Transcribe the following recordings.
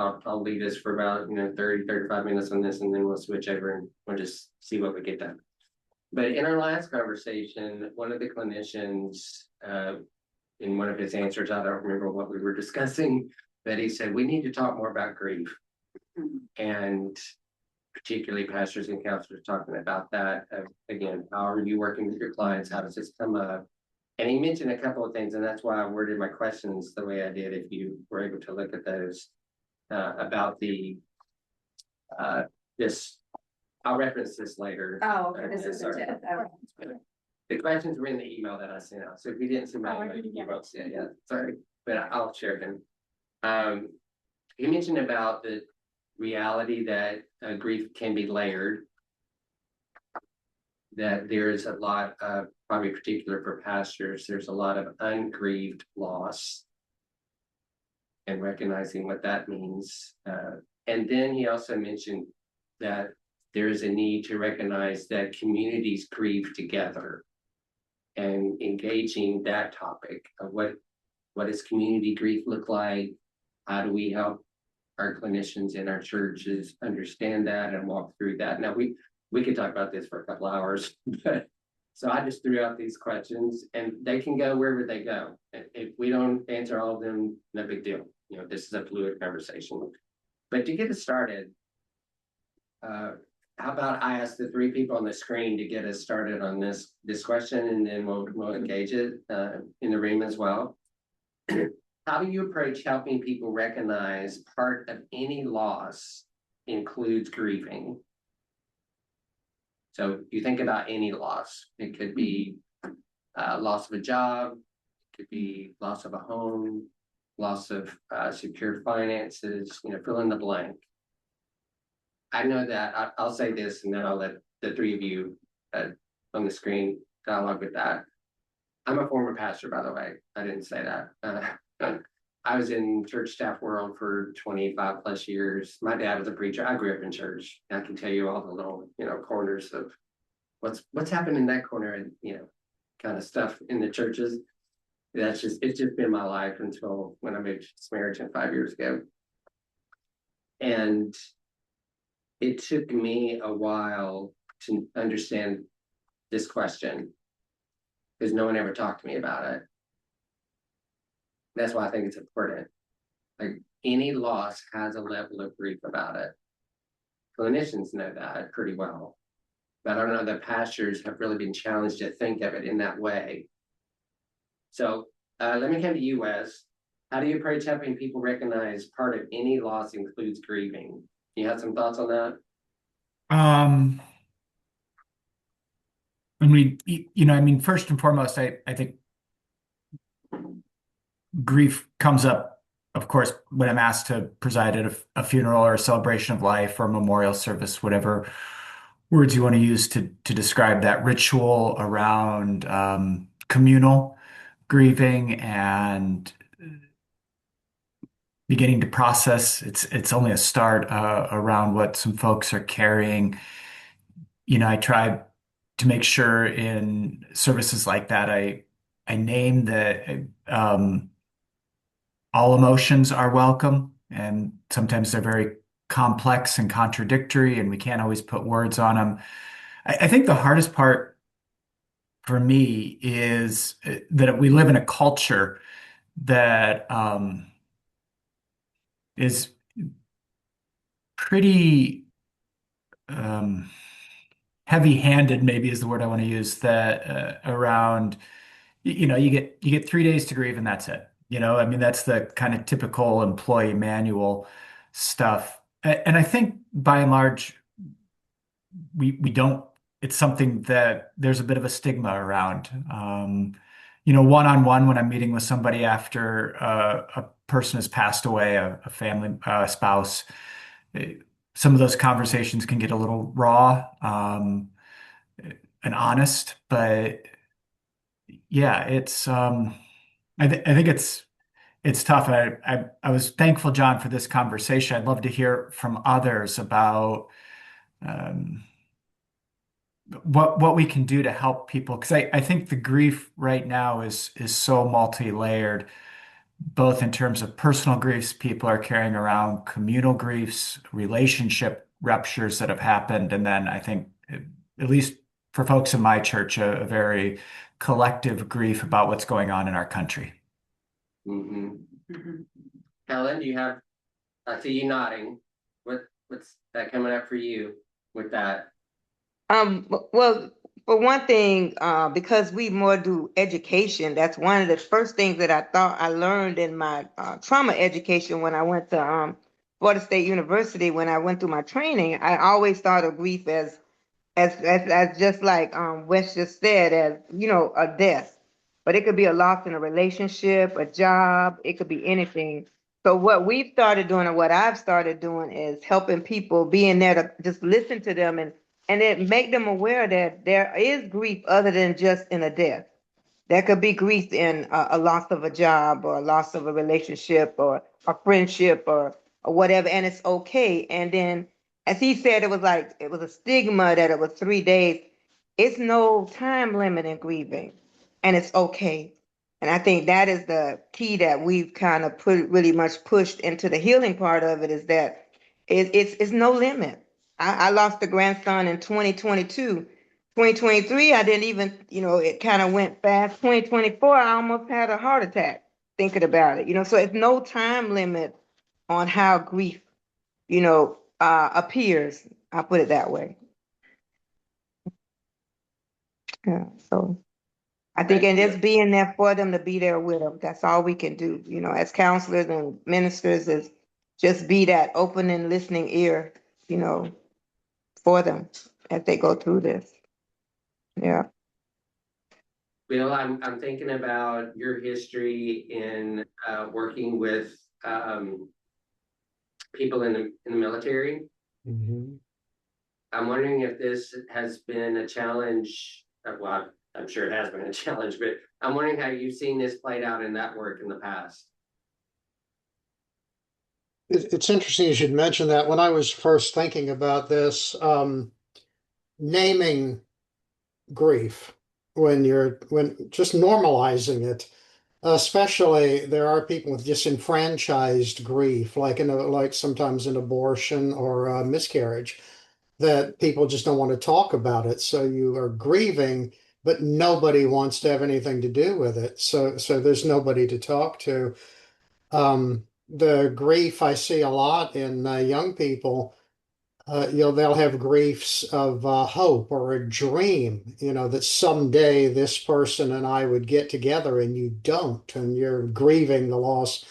I'll leave this for about 30, 35 minutes on this, and then we'll switch over and we'll just see what we get done. But in our last conversation, one of the clinicians, in one of his answers, I don't remember what we were discussing, but he said we need to talk more about grief, and particularly pastors and counselors talking about that. Again, how are you working with your clients? How does this come up? And he mentioned a couple of things, and that's why I worded my questions the way I did. If you were able to look at those, about this, I'll reference this later. Oh, okay, this is sorry. The questions were in the email that I sent out. So if you didn't see my email, you won't see it yet. Sorry, but I'll share them. He mentioned about the reality that grief can be layered, that there's a lot of, probably particular for pastors, there's a lot of ungrieved loss, and recognizing what that means. And then he also mentioned that there is a need to recognize that communities grieve together, and engaging that topic of what does community grief look like? How do we help our clinicians in our churches understand that and walk through that? Now we could talk about this for a couple hours, but so I just threw out these questions, and they can go wherever they go. If we don't answer all of them, no big deal. This is a fluid conversation. But to get us started, how about I ask the three people on the screen to get us started on this question, and then we'll engage it in the room as well. How do you approach helping people recognize part of any loss includes grieving? So you think about any loss. It could be loss of a job, it could be loss of a home, loss of secure finances, fill in the blank. I know that I'll say this, and then I'll let the three of you on the screen dialogue with that. I'm a former pastor, by the way. I didn't say that. I was in church staff world for 25 plus years. My dad was a preacher. I grew up in church. I can tell you all the little, corners of what's happened in that corner, and kind of stuff in the churches. It's just been my life until when I moved to Samaritan 5 years ago. And it took me a while to understand this question, because no one ever talked to me about it. That's why I think it's important. Like, any loss has a level of grief about it. Clinicians know that pretty well, but I don't know that pastors have really been challenged to think of it in that way. So let me come to you, Wes. How do you approach helping people recognize part of any loss includes grieving? You have some thoughts on that? First and foremost, I think grief comes up, of course, when I'm asked to preside at a funeral or a celebration of life or a memorial service, whatever words you want to use to describe that ritual around communal grieving and beginning to process. It's only a start around what some folks are carrying. I try to make sure in services like that, I name that all emotions are welcome, and sometimes they're very complex and contradictory, and we can't always put words on them. I think the hardest part for me is that we live in a culture that is pretty heavy-handed, maybe is the word I want to use, that around, you get 3 days to grieve and that's it. That's the kind of typical employee manual stuff. And I think by and large, we don't, it's something that there's a bit of a stigma around. One-on-one, when I'm meeting with somebody after a person has passed away, a family, spouse, some of those conversations can get a little raw and honest, but yeah, I think it's tough. I was thankful, John, for this conversation. I'd love to hear from others about what we can do to help people, because I think the grief right now is so multi-layered both in terms of personal griefs, people are carrying around communal griefs, relationship ruptures that have happened. And then I think, at least for folks in my church, a very collective grief about what's going on in our country. Mhm. Helen, do you have, I see you nodding. What's that coming up for you with that? Well, for one thing, because we more do education, that's one of the first things that I thought I learned in my trauma education when I went to Florida State University. When I went through my training, I always thought of grief as just like Wes just said, as a death. But it could be a loss in a relationship, a job, it could be anything. So what we've started doing, or what I've started doing, is helping people, being there to just listen to them and then make them aware that there is grief other than just in a death. There could be grief in a loss of a job, or a loss of a relationship, or a friendship, or whatever, and it's okay. And then, as he said, it was a stigma that it was 3 days. It's no time limit in grieving, and it's okay. And I think that is the key that we've kind of put really much pushed into the healing part of it, is that it's no limit. I lost a grandson in 2022. 2023, I didn't even, it kind of went fast. 2024, I almost had a heart attack thinking about it, so it's no time limit on how grief, appears. I'll put it that way. Yeah. So I think, Thank and you. just being there for them, to be there with them, that's all we can do, as counselors and ministers, is just be that open and listening ear, for them as they go through this. Yeah. Bill, I'm thinking about your history in working with people in the military. Mhm. I'm wondering if this has been a challenge. Well, I'm sure it has been a challenge, but I'm wondering how you've seen this played out in that work in the past. It's interesting you should mention that. When I was first thinking about this, naming grief, when just normalizing it, especially there are people with disenfranchised grief, like sometimes an abortion or a miscarriage, that people just don't want to talk about it. So you are grieving, but nobody wants to have anything to do with it. So there's nobody to talk to. The grief I see a lot in young people, they'll have griefs of hope or a dream, that someday this person and I would get together, and you don't, and you're grieving the loss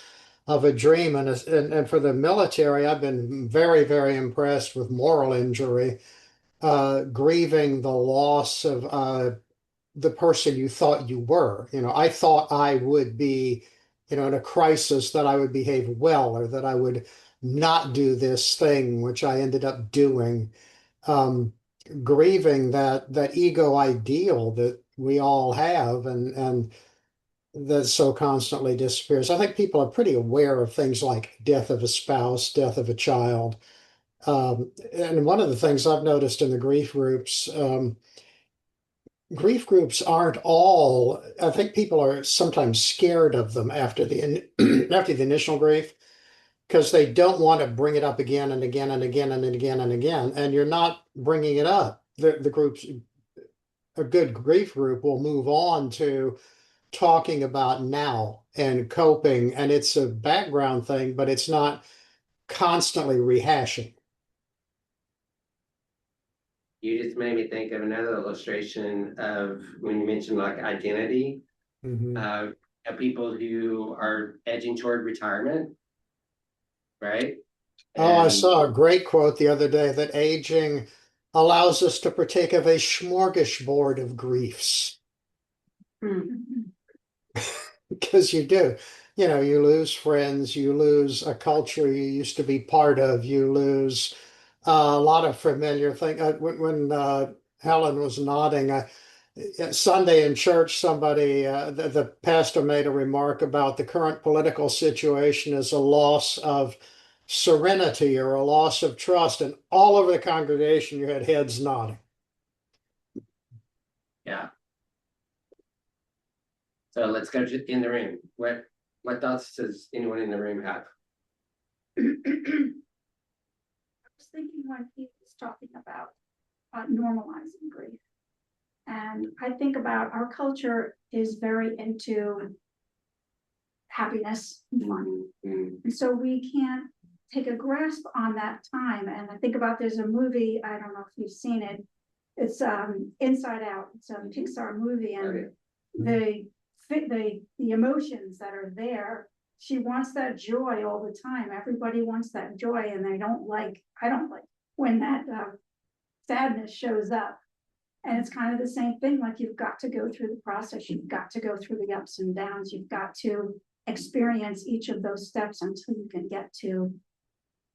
of a dream. And for the military, I've been very, very impressed with moral injury, grieving the loss of the person you thought you were. I thought I would be, in a crisis, that I would behave well, or that I would not do this thing, which I ended up doing. Um, Grieving that ego ideal that we all have, and that so constantly disappears. I think people are pretty aware of things like death of a spouse, death of a child. And one of the things I've noticed in the grief groups aren't all, I think people are sometimes scared of them after after the initial grief, because they don't want to bring it up again and again and again and again and again. And you're not bringing it up. The groups, a good grief group will move on to talking about now and coping. And it's a background thing, but it's not constantly rehashing. You just made me think of another illustration of when you mentioned like identity, Mhm. of people who are edging toward retirement, right? Oh, I And saw a great quote the other day that aging allows us to partake of a smorgasbord of griefs. Because you do. You lose friends, you lose a culture you used to be part of, you lose a lot of familiar things. When Helen was nodding, Sunday in church, the pastor made a remark about the current political situation as a loss of serenity or a loss of trust, and all over the congregation you had heads nodding. yeah, so let's go to in the room. What What thoughts does anyone in the room have? I was thinking when he was talking about normalizing grief. And I think about our culture is very into happiness and fun. And so we can't take a grasp on that time. And I think about there's a movie, I don't know if you've seen it. It's Inside Out. It's a Pixar movie, and the emotions that are there, she wants that joy all the time. Everybody wants that joy, and I don't like when that sadness shows up. And it's kind of the same thing, like you've got to go through the process, you've got to go through the ups and downs, you've got to experience each of those steps until you can get to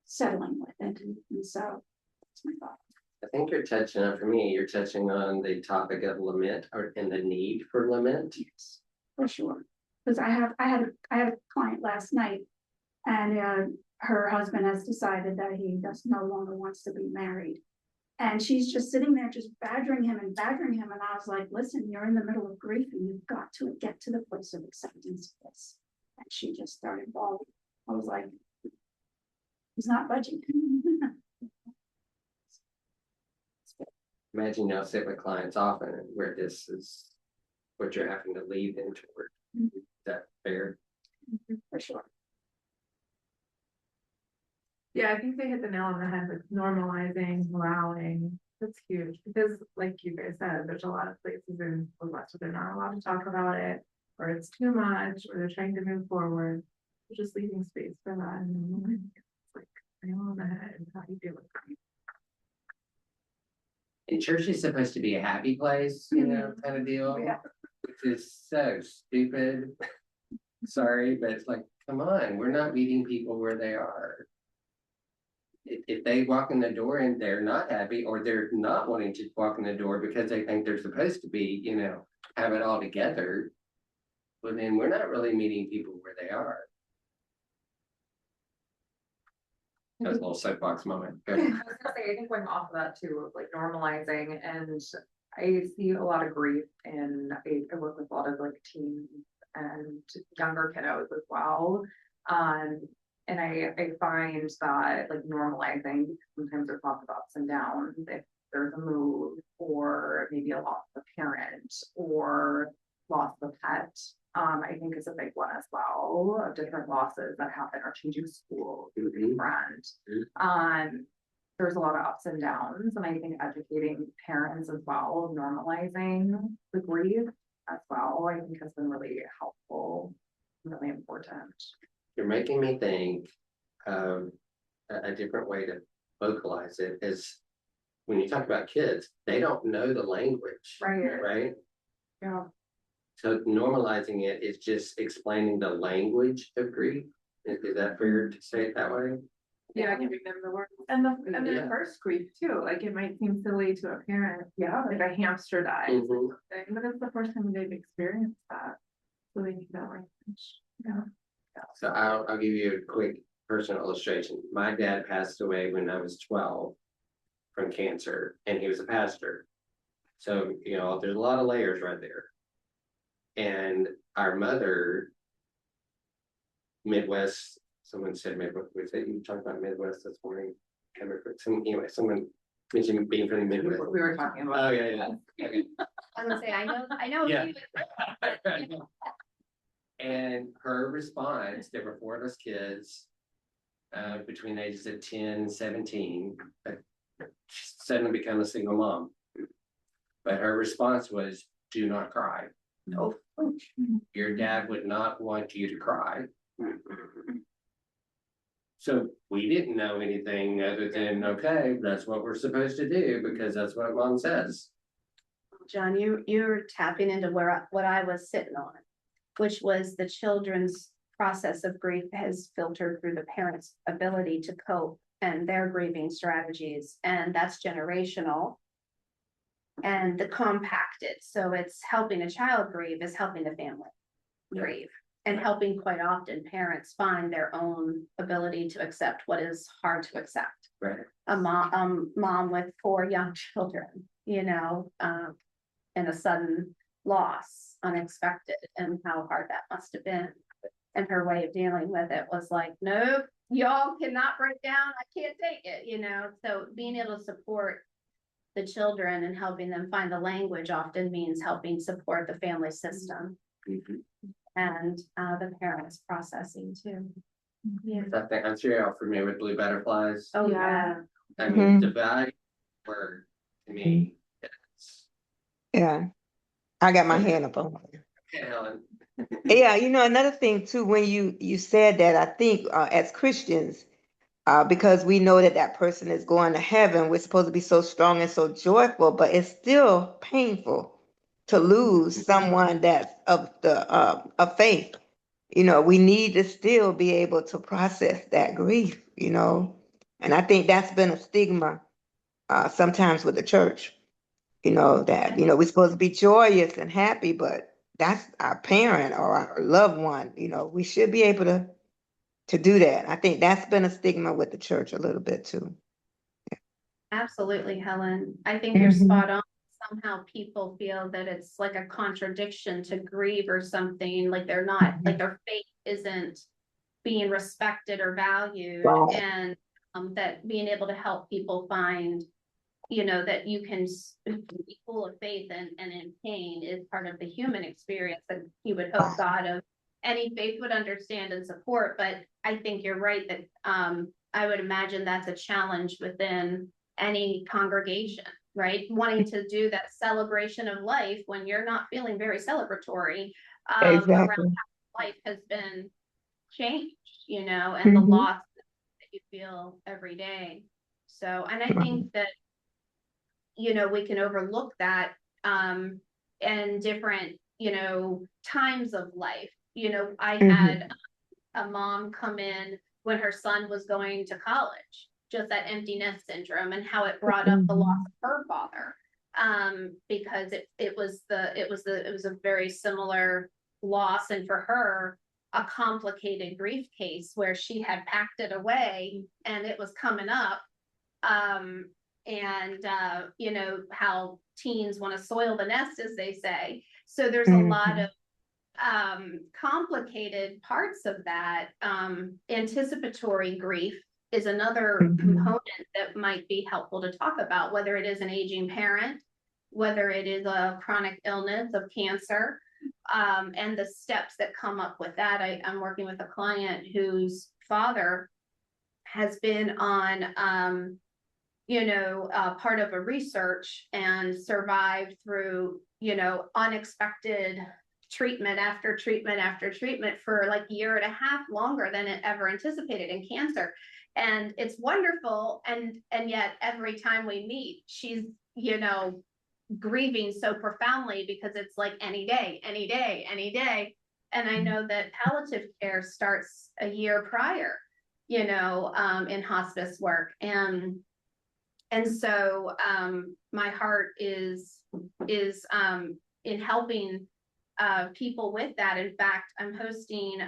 settling with it. And so that's my thought. I think you're touching on, for me, you're touching on the topic of lament and the need for lament. Yes, for sure. Because I had a client last night, and her husband has decided that he no longer wants to be married. And she's just sitting there just badgering him. And I was like, listen, you're in the middle of grief and you've got to get to the place of acceptance of this. And she just started bawling. I was like, he's not budging. Imagine you'll sit with clients often where this is what you're having to lead them toward. Is that fair? For sure. Yeah, I think they hit the nail on the head with normalizing, allowing. That's huge because, like you guys said, there's a lot of places in the West where they're not allowed to talk about it, or it's too much, or they're trying to move forward. They're just leaving space for that. And it's like nail on the head. How do you deal with it? And church is supposed to be a happy place, you know, kind of deal, Yeah. which is so stupid. Sorry, but it's like, come on, we're not meeting people where they are. If they walk in the door and they're not happy, or they're not wanting to walk in the door because they think they're supposed to be, you know, have it all together, well, then we're not really meeting people where they are. That's a little soapbox moment. I was gonna say, I think going off of that too, of like normalizing, and I see a lot of grief and I work with a lot of like teens and younger kiddos as well. And I find that like normalizing, sometimes there's lots of ups and downs. If there's a move or maybe a loss of a parent or loss of a pet, I think is a big one as well, of different losses that happen, or changing school, losing friends. There's a lot of ups and downs, and I think educating parents as well, normalizing the grief as well, I think has been really helpful, really important. You're making me think of a different way to vocalize it is when you talk about kids, they don't know the language, right? Yeah. So normalizing it is just explaining the language of grief. Is that fair to say it that way? Yeah, giving them the words and the first grief too. Like it might seem silly to a parent, like a hamster dies or something, but it's the first time they've experienced that, so they need that language. Yeah. So I'll give you a quick personal illustration. My dad passed away when I was 12 from cancer, and he was a pastor. So, you know, there's a lot of layers right there. And our mother, Midwest, someone said Midwest, you talked about Midwest this morning. Anyway, someone mentioned being from the Midwest. We were talking about. Oh, yeah. Okay. I was gonna say, I know. Yeah. And her response, there were 4 of us kids between the ages of 10 and 17, but she suddenly became a single mom. But her response was, do not cry. No, your dad would not want you to cry. So we didn't know anything other than, okay, that's what we're supposed to do because that's what mom says. John, you're tapping into what I was sitting on, which was the children's process of grief has filtered through the parents' ability to cope and their grieving strategies, and that's generational. And the compacted, so it's helping a child grieve is helping the family grieve, and helping quite often parents find their own ability to accept what is hard to accept. Right. A mom with 4 young children, you know, and a sudden loss, unexpected, and how hard that must have been. And her way of dealing with it was like, nope, y'all cannot break down. I can't take it, you know? So being able to support the children and helping them find the language often means helping support the family system and the parents processing too. Yeah. Something, I'm sure you're familiar with blue butterflies. Oh, yeah. I mean, the value word to me, it's, Yeah, I got my hand up on it. okay, Helen. Yeah, you know, another thing too, when you said that, I think as Christians, because we know that that person is going to heaven, we're supposed to be so strong and so joyful, but it's still painful to lose someone that's of faith. You know, we need to still be able to process that grief, you know, and I think that's been a stigma sometimes with the church, you know, that, you know, we're supposed to be joyous and happy, but that's our parent or our loved one, you know, we should be able to do that. I think that's been a stigma with the church a little bit too. Absolutely, Helen. I think you're spot on. Somehow people feel that it's like a contradiction to grieve or something, like they're not, like their faith isn't being respected or valued. Right. And that being able to help people find, you know, that you can be full of faith and in pain is part of the human experience that you would hope God of any faith would understand and support. But I think you're right that I would imagine that's a challenge within any congregation, right? Wanting to do that celebration of life when you're not feeling very celebratory around Exactly. how life has been changed, you know, and the loss that you feel every day. So, and I think that, you know, we can overlook that in different, you know, times of life. You know, I had a mom come in when her son was going to college, just that empty nest syndrome and how it brought up the loss of her father. Because it was a very similar loss, and for her, a complicated grief case where she had packed it away and it was coming up. You know, how teens want to soil the nest, as they say. So there's a lot of complicated parts of that. Anticipatory grief is another component that might be helpful to talk about, whether it is an aging parent, whether it is a chronic illness of cancer, and the steps that come up with that. I'm working with a client whose father has been on you know, part of a research and survived through, you know, unexpected treatment after treatment after treatment for like a year and a half longer than it ever anticipated in cancer. And it's wonderful. And yet every time we meet, she's, you know, grieving so profoundly because it's like any day, any day, any day. And I know that palliative care starts a year prior, you know, in hospice work. And so my heart is in helping people with that. In fact, I'm hosting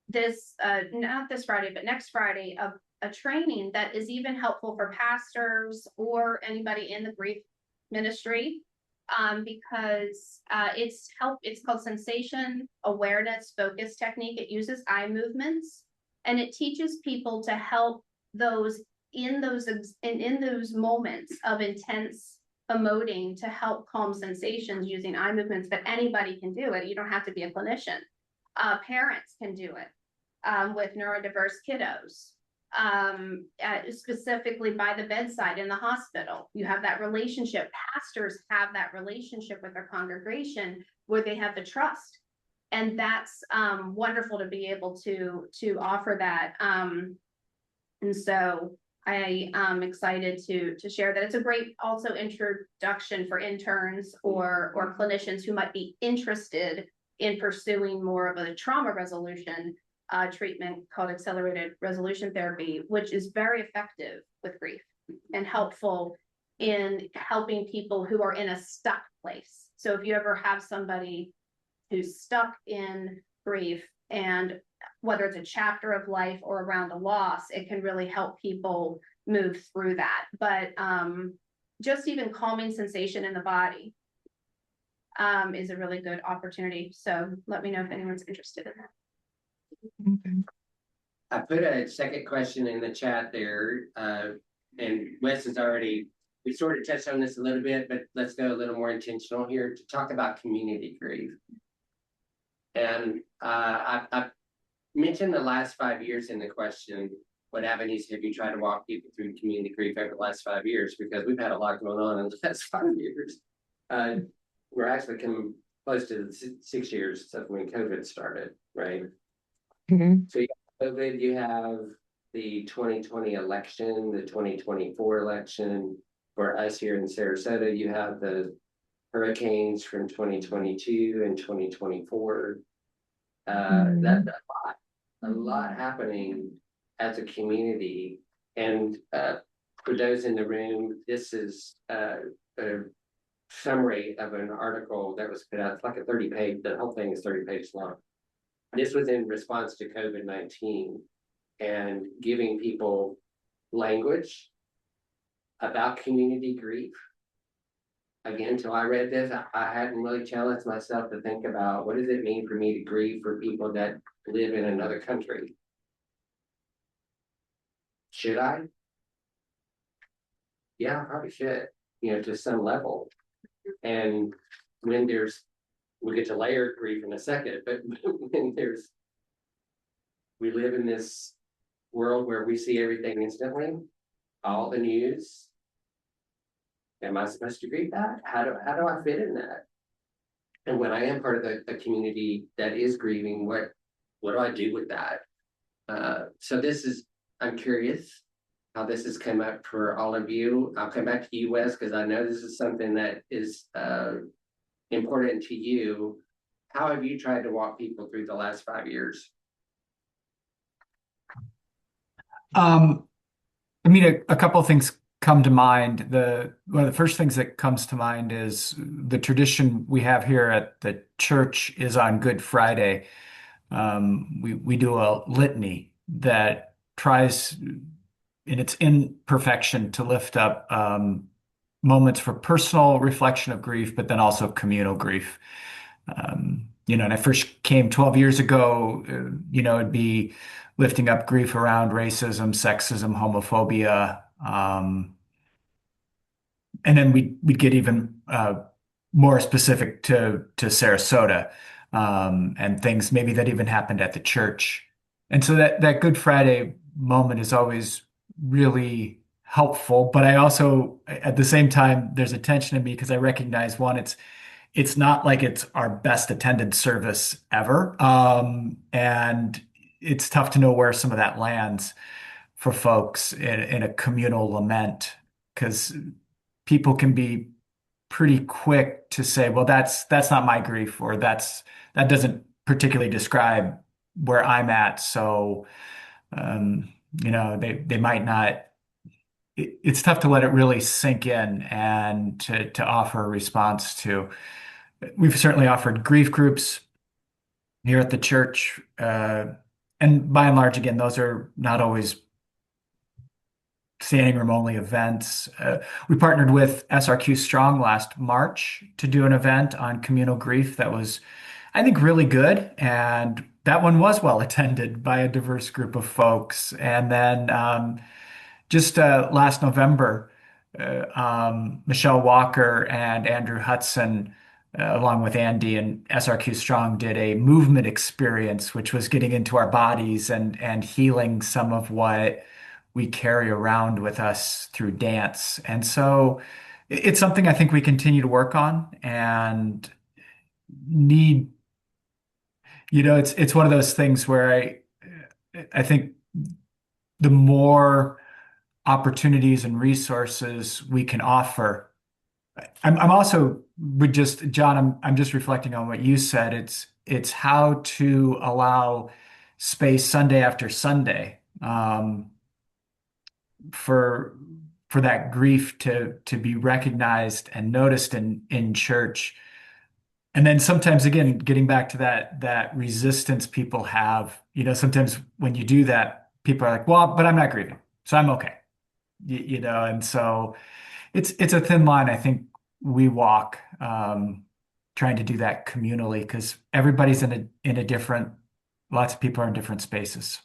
this not this Friday, but next Friday, a training that is even helpful for pastors or anybody in the grief ministry, because it's called sensation awareness focus technique. It uses eye movements, and it teaches people to help those in those moments of intense emoting, to help calm sensations using eye movements. But anybody can do it. You don't have to be a clinician. Parents can do it with neurodiverse kiddos, specifically by the bedside in the hospital. You have that relationship. Pastors have that relationship with their congregation where they have the trust. And that's wonderful to be able to offer that. And so I am excited to share that. It's a great also introduction for interns or clinicians who might be interested in pursuing more of a trauma resolution treatment called accelerated resolution therapy, which is very effective with grief and helpful in helping people who are in a stuck place. So if you ever have somebody who's stuck in grief, and whether it's a chapter of life or around a loss, it can really help people move through that. But just even calming sensation in the body is a really good opportunity. So let me know if anyone's interested in that. I put a second question in the chat there, and Wes has already, we sort of touched on this a little bit, but let's go a little more intentional here to talk about community grief. And I mentioned the last 5 years in the question. What avenues have you tried to walk people through community grief over the last 5 years? Because we've had a lot going on in the last 5 years. We're actually coming close to the 6 years since when COVID started, right? Mhm. So you have COVID, you have the 2020 election, the 2024 election. For us here in Sarasota, you have the hurricanes from 2022 and 2024. That's a lot happening as a community. And for those in the room, this is a summary of an article that was put out. It's like a 30-page, the whole thing is 30 pages long. This was in response to COVID-19 and giving people language about community grief. Again, until I read this, I hadn't really challenged myself to think about what does it mean for me to grieve for people that live in another country? Should I? Yeah, I probably should, to some level. And when we'll get to layered grief in a second, but when we live in this world where we see everything instantly, all the news. Am I supposed to grieve that? How do I fit in that? And when I am part of a community that is grieving, what do I do with that? So I'm curious how this has come up for all of you. I'll come back to you, Wes, because I know this is something that is important to you. How have you tried to walk people through the last 5 years? I mean, a couple of things come to mind. One of the first things that comes to mind is the tradition we have here at the church is on Good Friday. We do a litany that tries in its imperfection to lift up moments for personal reflection of grief, but then also communal grief. And I first came 12 years ago, it'd be lifting up grief around racism, sexism, homophobia. And then we'd get even more specific to Sarasota and things maybe that even happened at the church. And so that Good Friday moment is always really helpful. But I also, at the same time, there's a tension in me because I recognize one, it's not like it's our best attended service ever. And it's tough to know where some of that lands for folks in a communal lament, because people can be pretty quick to say, well, that's not my grief, or that doesn't particularly describe where I'm at. So, they might not. It's tough to let it really sink in and to offer a response to. We've certainly offered grief groups here at the church. And by and large, again, those are not always standing room only events. We partnered with SRQ Strong last March to do an event on communal grief that was, I think, really good. And that one was well attended by a diverse group of folks. And then just last November, Michelle Walker and Andrew Hudson, along with Andy and SRQ Strong, did a movement experience, which was getting into our bodies and healing some of what we carry around with us through dance. And so it's something I think we continue to work on and need, it's one of those things where I think the more opportunities and resources we can offer. I'm also John, I'm just reflecting on what you said. It's how to allow space Sunday after Sunday for that grief to be recognized and noticed in church. And then sometimes, again, getting back to that resistance people have, sometimes when you do that, people are like, well, but I'm not grieving, so I'm okay. And so it's a thin line, I think, we walk trying to do that communally, because everybody's in a different lots of people are in different spaces.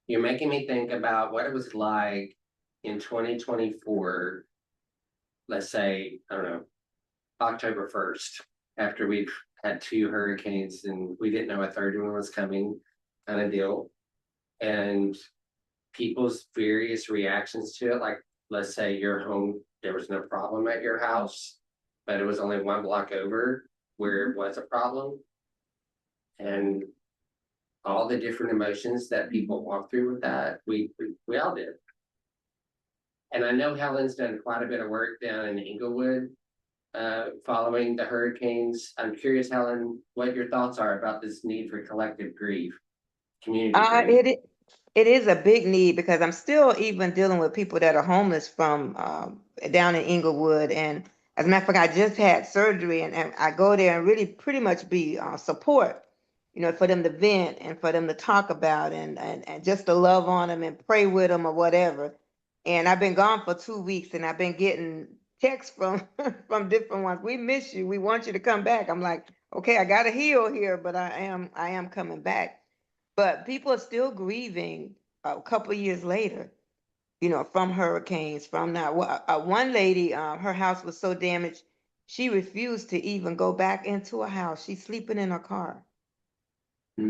You're making me think about what it was like in 2024. Let's say, I don't know, October 1st, after we've had 2 hurricanes and we didn't know a third one was coming, kind of deal. And people's various reactions to it, like, let's say your home, there was no problem at your house, but it was only 1 block over where it was a problem. And all the different emotions that people walk through with that, we all did. And I know Helen's done quite a bit of work down in Inglewood, following the hurricanes. I'm curious, Helen, what your thoughts are about this need for collective grief, community grief. It is a big need because I'm still even dealing with people that are homeless from down in Inglewood. And as a matter of fact, I just had surgery and I go there and really pretty much be support, for them to vent and for them to talk about and just to love on them and pray with them or whatever. And I've been gone for 2 weeks and I've been getting texts from from different ones. We miss you. We want you to come back. I'm like, okay, I got to heal here, but I am coming back. But people are still grieving a couple of years later, from hurricanes, from that. One lady, her house was so damaged, she refused to even go back into a house. She's sleeping in her car.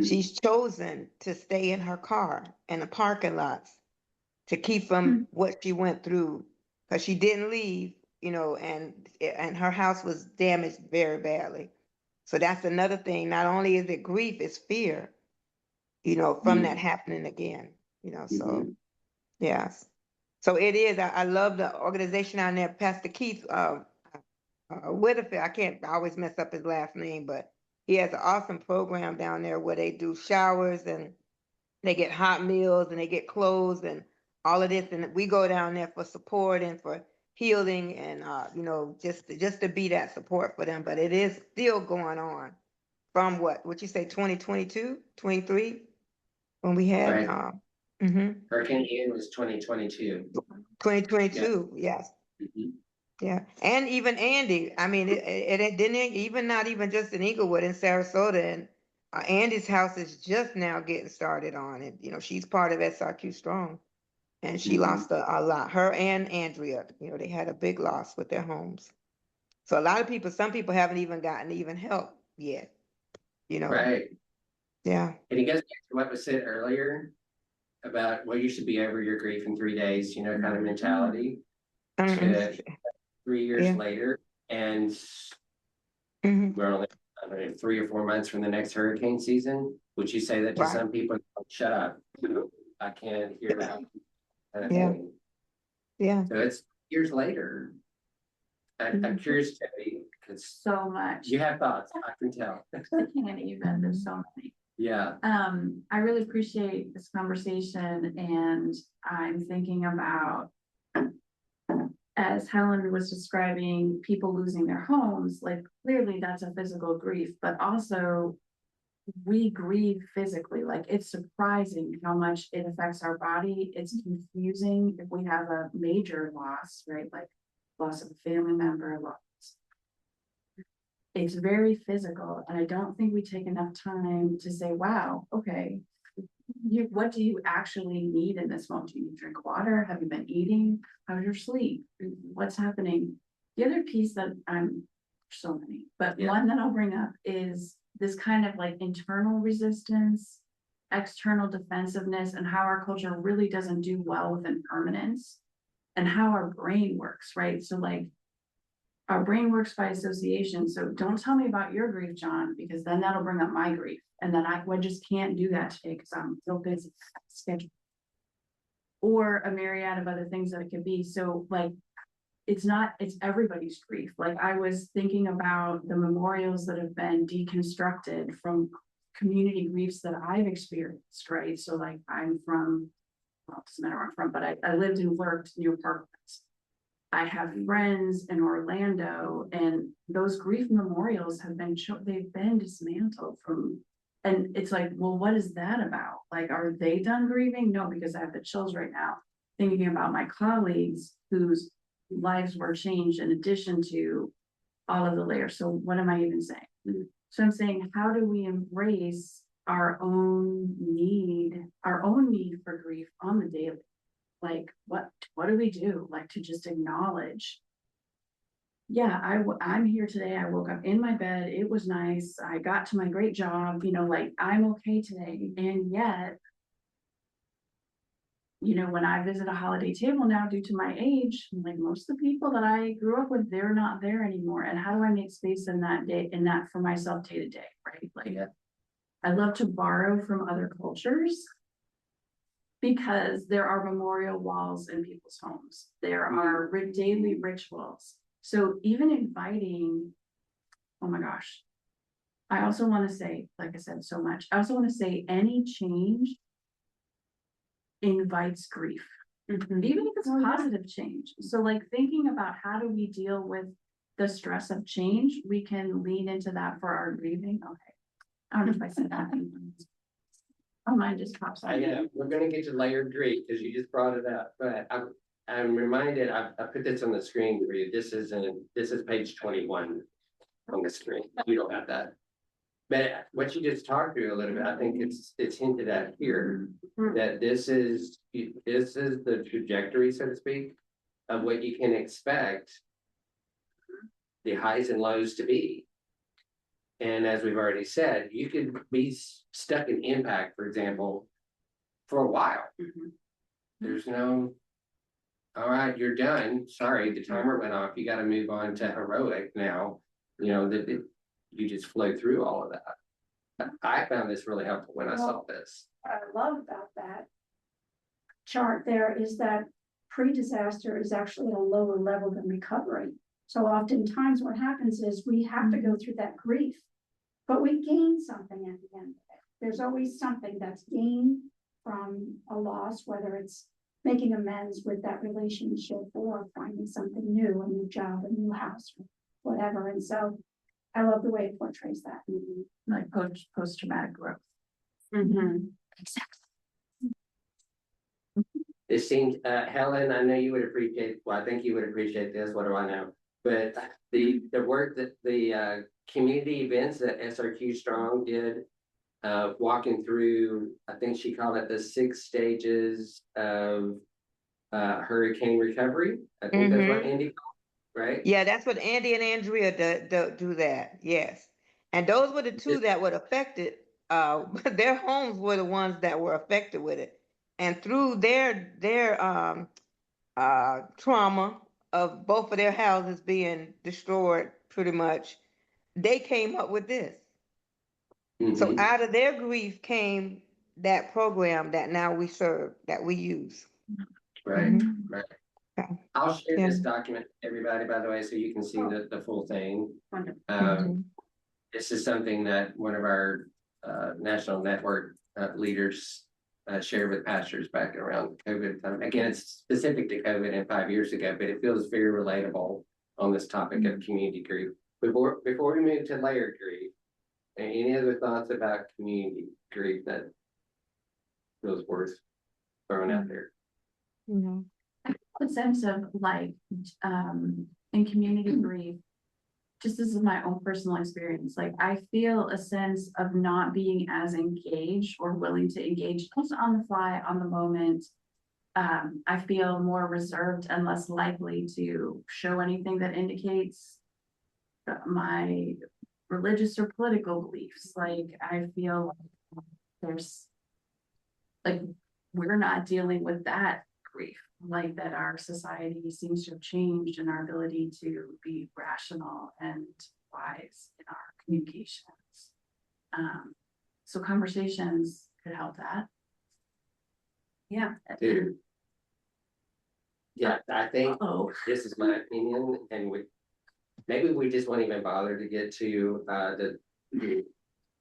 She's chosen to stay in her car in the parking lots to keep from what she went through because she didn't leave, and her house was damaged very badly. So that's another thing. Not only is it grief, it's fear, from that happening again, so yes. So it is, I love the organization on there, Pastor Keith, Whitaker, I always mess up his last name, but he has an awesome program down there where they do showers and they get hot meals and they get clothes and all of this. And we go down there for support and for healing and, just to be that support for them. But it is still going on from what you say, 2022, 23? When we had Right. Hurricane Ian was 2022. 2022, yes. Yeah, and even Andy, I mean, it didn't even, not even just in Inglewood, in Sarasota, and Andy's house is just now getting started on it. She's part of SRQ Strong, and she lost a lot. Her and Andrea, they had a big loss with their homes. So a lot of people, some people haven't even gotten even help yet. Right. Yeah. And it goes back to what was said earlier about, well, you should be over your grief in 3 days, kind of mentality. To 3 years later, and we're only 3 or 4 months from the next hurricane season. Would you say that to some people? Shut up, I can't hear that kind of thing. Yeah. So it's years later. I'm curious, Debbie, because so much. you have thoughts, I can tell. I can't even, there's so many. Yeah. I really appreciate this conversation, and I'm thinking about, as Helen was describing, people losing their homes, like clearly that's a physical grief, but also we grieve physically. Like, it's surprising how much it affects our body. It's confusing if we have a major loss, right? Like loss of a family member, loss. It's very physical, and I don't think we take enough time to say, wow, okay, what do you actually need in this moment? Do you need to drink water? Have you been eating? How's your sleep? What's happening? The other piece that so many, but one that I'll bring up is this kind of like internal resistance, external defensiveness, and how our culture really doesn't do well with impermanence and how our brain works, right? So like, our brain works by association. So don't tell me about your grief, John, because then that'll bring up my grief. And then I just can't do that today because I'm so busy scheduled. Or a myriad of other things that it could be. So like, it's everybody's grief. Like, I was thinking about the memorials that have been deconstructed from community griefs that I've experienced, right? So like, I'm from, well, it doesn't matter where I'm from, but I lived and worked near Parklands. I have friends in Orlando, and those grief memorials have been they've been dismantled from, and it's like, well, what is that about? Like, are they done grieving? No, because I have the chills right now, thinking about my colleagues whose lives were changed in addition to all of the layers. So what am I even saying? So I'm saying, how do we embrace our own need for grief on the daily? Like, what do we do? Like, to just acknowledge, yeah, I'm here today. I woke up in my bed. It was nice. I got to my great job, like I'm okay today. And yet, when I visit a holiday table now, due to my age, like most of the people that I grew up with, they're not there anymore. And how do I make space in that for myself day to day, right? Like, Yeah. I love to borrow from other cultures because there are memorial walls in people's homes. There are daily rituals. So even inviting, oh my gosh, I also want to say, like I said so much, I also want to say any change invites grief, even if it's positive change. So like thinking about how do we deal with the stress of change, we can lean into that for our grieving. Okay. I don't know if I said that. Oh, mine just pops out. I know, we're gonna get to layered grief, because you just brought it up, but I'm reminded, I put this on the screen for you, this is page 21 on the screen, you don't have that. But what you just talked through a little bit, I think it's hinted at here, that this is the trajectory, so to speak, of what you can expect the highs and lows to be. And as we've already said, you could be stuck in impact, for example, for a while. There's no, all right, you're done. Sorry, the timer went off. You got to move on to heroic now. You just flow through all of that. I found this really helpful when I saw this. What I love about that chart there is that pre-disaster is actually at a lower level than recovery. So oftentimes what happens is we have to go through that grief, but we gain something at the end of it. There's always something that's gained from a loss, whether it's making amends with that relationship or finding something new, a new job, a new house, whatever. And so I love the way it portrays that. Like post-traumatic growth. Exactly. It seems, Helen, I know you would appreciate, well, I think you would appreciate this, what do I know? But the work that the community events that SRQ Strong did, walking through, I think she called it the 6 stages of hurricane recovery. I think that's what Andy called, right? Yeah, that's what Andy and Andrea do that. Yes. And those were the two that were affected. Their homes were the ones that were affected with it. And through their trauma of both of their houses being destroyed pretty much, they came up with this. So Mhm. out of their grief came that program that now we serve, that we use. Right, right. Okay. I'll share Yeah. this document, everybody, by the way, so you can see the full thing. Mhm. This is something that one of our national network leaders shared with pastors back around COVID time. Again, it's specific to COVID and 5 years ago, but it feels very relatable on this topic of community grief. Before we move to layered grief, any other thoughts about community grief that feels worth throwing out there? No. A sense of like, in community grief, just this is my own personal experience. Like I feel a sense of not being as engaged or willing to engage just on the fly, on the moment. I feel more reserved and less likely to show anything that indicates my religious or political beliefs. Like I feel like there's like we're not dealing with that grief, like that our society seems to have changed in our ability to be rational and wise in our communications. So conversations could help that. Yeah. Dude. Yeah, I think Oh, this is my opinion, and maybe we just won't even bother to get to the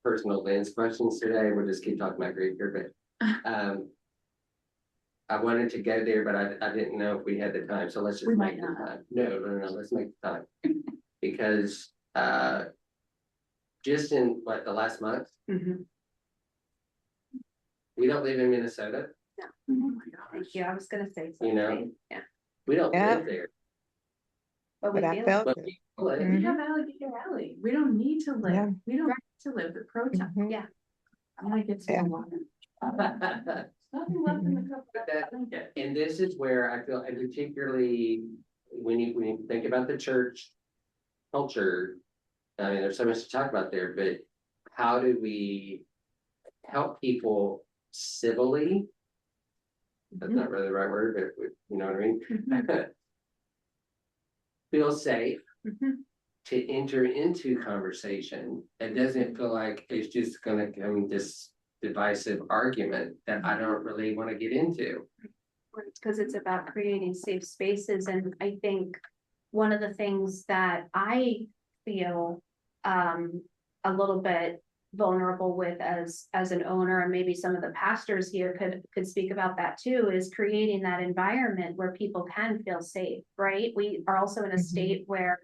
personal lens questions today. We'll just keep talking about grief here, but I wanted to go there, but I didn't know if we had the time, so let's just make the time. No, let's make the time. Because just in the last month, we don't live in Minnesota. Thank you. I was gonna say something. You know? Yeah. We don't Yeah. live there. But we but I feel felt But it. people, We Mhm. have alligator alley. We don't need to live. Yeah. We don't need to live the protest. Mhm. Yeah. I like it Yeah. so much. Nothing left in the cup. But that- I like it. And this is where I feel, and particularly when you think about the church culture, I mean, there's so much to talk about there, but how do we help people civilly? That's not really the right word, but you know what I mean? Feel safe Mhm. to enter into conversation. It doesn't feel like it's just gonna come this divisive argument that I don't really want to get into. Because it's about creating safe spaces, and I think one of the things that I feel a little bit vulnerable with as an owner, and maybe some of the pastors here could speak about that too, is creating that environment where people can feel safe, right? We are also in a state where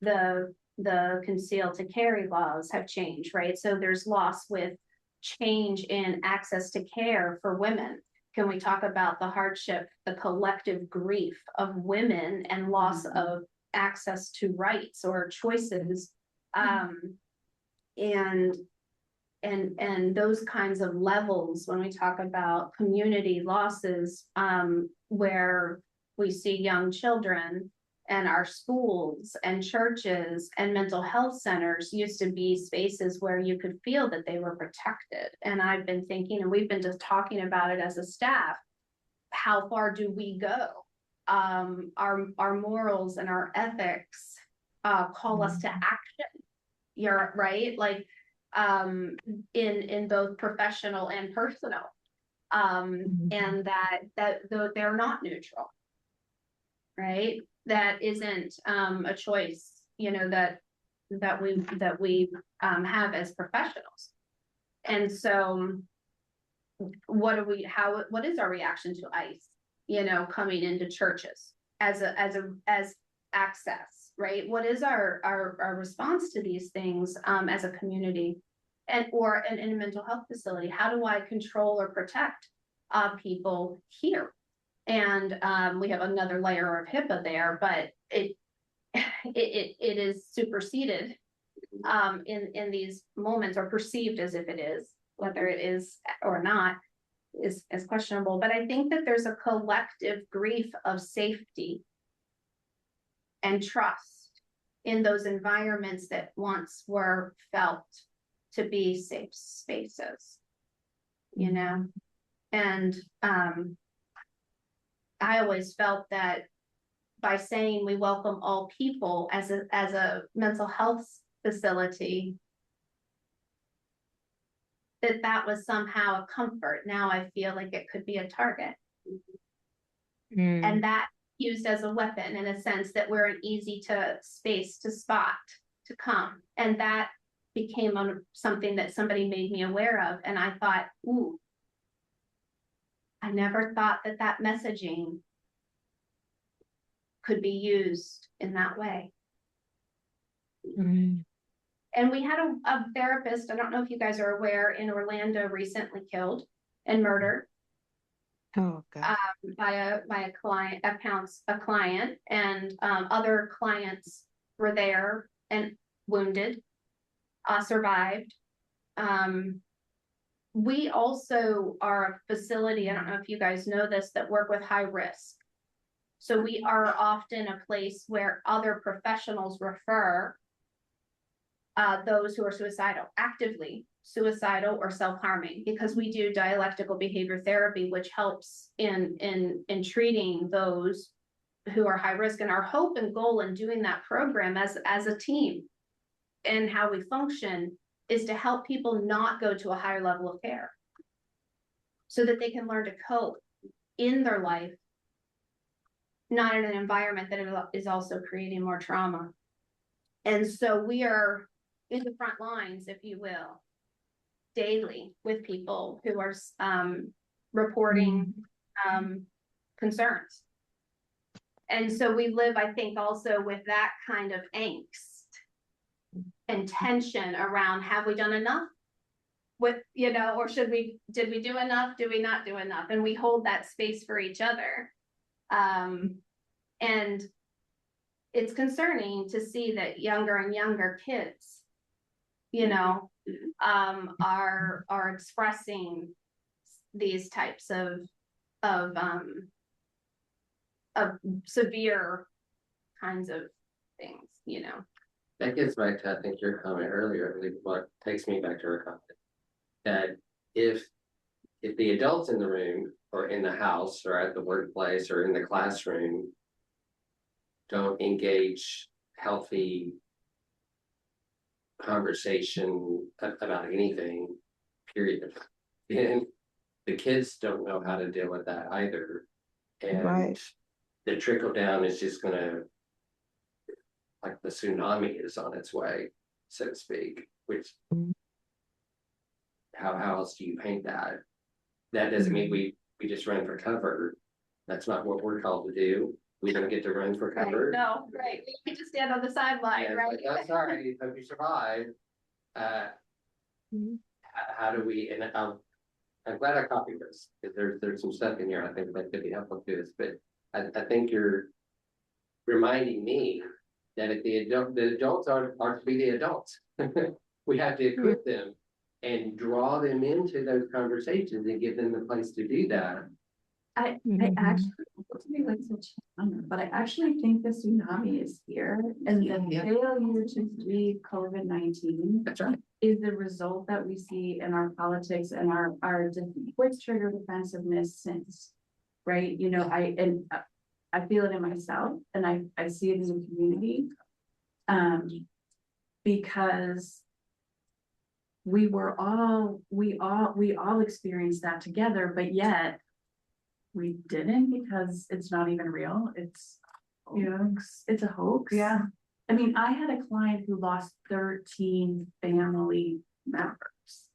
the conceal to carry laws have changed, right? So there's loss with change in access to care for women. Can we talk about the hardship, the collective grief of women and loss of access to rights or choices? And those kinds of levels when we talk about community losses, where we see young children, and our schools and churches and mental health centers used to be spaces where you could feel that they were protected. And I've been thinking, and we've been just talking about it as a staff, how far do we go? Our morals and our ethics call us to action. You're right, like in both professional and personal, and that though they're not neutral, right? That isn't a choice, that we have as professionals. And so what is our reaction to ICE, coming into churches as access, right? What is our response to these things as a community, or in a mental health facility? How do I control or protect people here? And we have another layer of HIPAA there, but it is superseded in these moments, or perceived as if it is. Whether it is or not is questionable. But I think that there's a collective grief of safety and trust in those environments that once were felt to be safe spaces, and I always felt that by saying we welcome all people as a mental health facility, that was somehow a comfort. Now I feel like it could be a target. And that used as a weapon, in a sense that we're an easy to space to spot, to come. And that became something that somebody made me aware of. And I thought, ooh, I never thought that messaging could be used in that way. And we had a therapist, I don't know if you guys are aware, in Orlando recently killed and murdered. Oh God. By a client, and other clients were there and wounded, survived. We also are a facility, I don't know if you guys know this, that work with high risk. So we are often a place where other professionals refer those who are actively suicidal or self-harming, because we do dialectical behavior therapy, which helps in treating those who are high risk. And our hope and goal in doing that program as a team and how we function is to help people not go to a higher level of care, so that they can learn to cope in their life, not in an environment that is also creating more trauma. And so we are in the front lines, if you will, daily with people who are reporting concerns. And so we live, I think, also with that kind of angst and tension around, have we done enough? With, or did we do enough? Do we not do enough? And we hold that space for each other. And it's concerning to see that younger and younger kids, you know, are expressing these types of severe kinds of things, you know. That gets back to, I think, your comment earlier, really what takes me back to her comment. That if the adults in the room or in the house or at the workplace or in the classroom don't engage healthy conversation about anything, period, then the kids don't know how to deal with that either. And Right. the trickle down is just gonna, like the tsunami is on its way, so to speak, which how else do you paint that? That doesn't mean we just run for cover. That's not what we're called to do. We don't get to run for cover. No, right, we just stand on the sideline, And right? like, oh, sorry, hope you survive. How do we, and I'm glad I copied this, because there's some stuff in here I think that could be helpful to us, but I think you're reminding me that if the adults are to be the adults. We have to equip them and draw them into those conversations and give them the place to do that. I actually, to be like such a honor, but I actually think the tsunami is here, and the failure to leave COVID-19 That's right. is the result that we see in our politics and our quick trigger defensiveness since, right? You know, I feel it in myself, and I see it in the community, because we all experienced that together, but yet we didn't, because it's not even real. It's, you know, it's a hoax. Yeah. I mean, I had a client who lost 13 family members.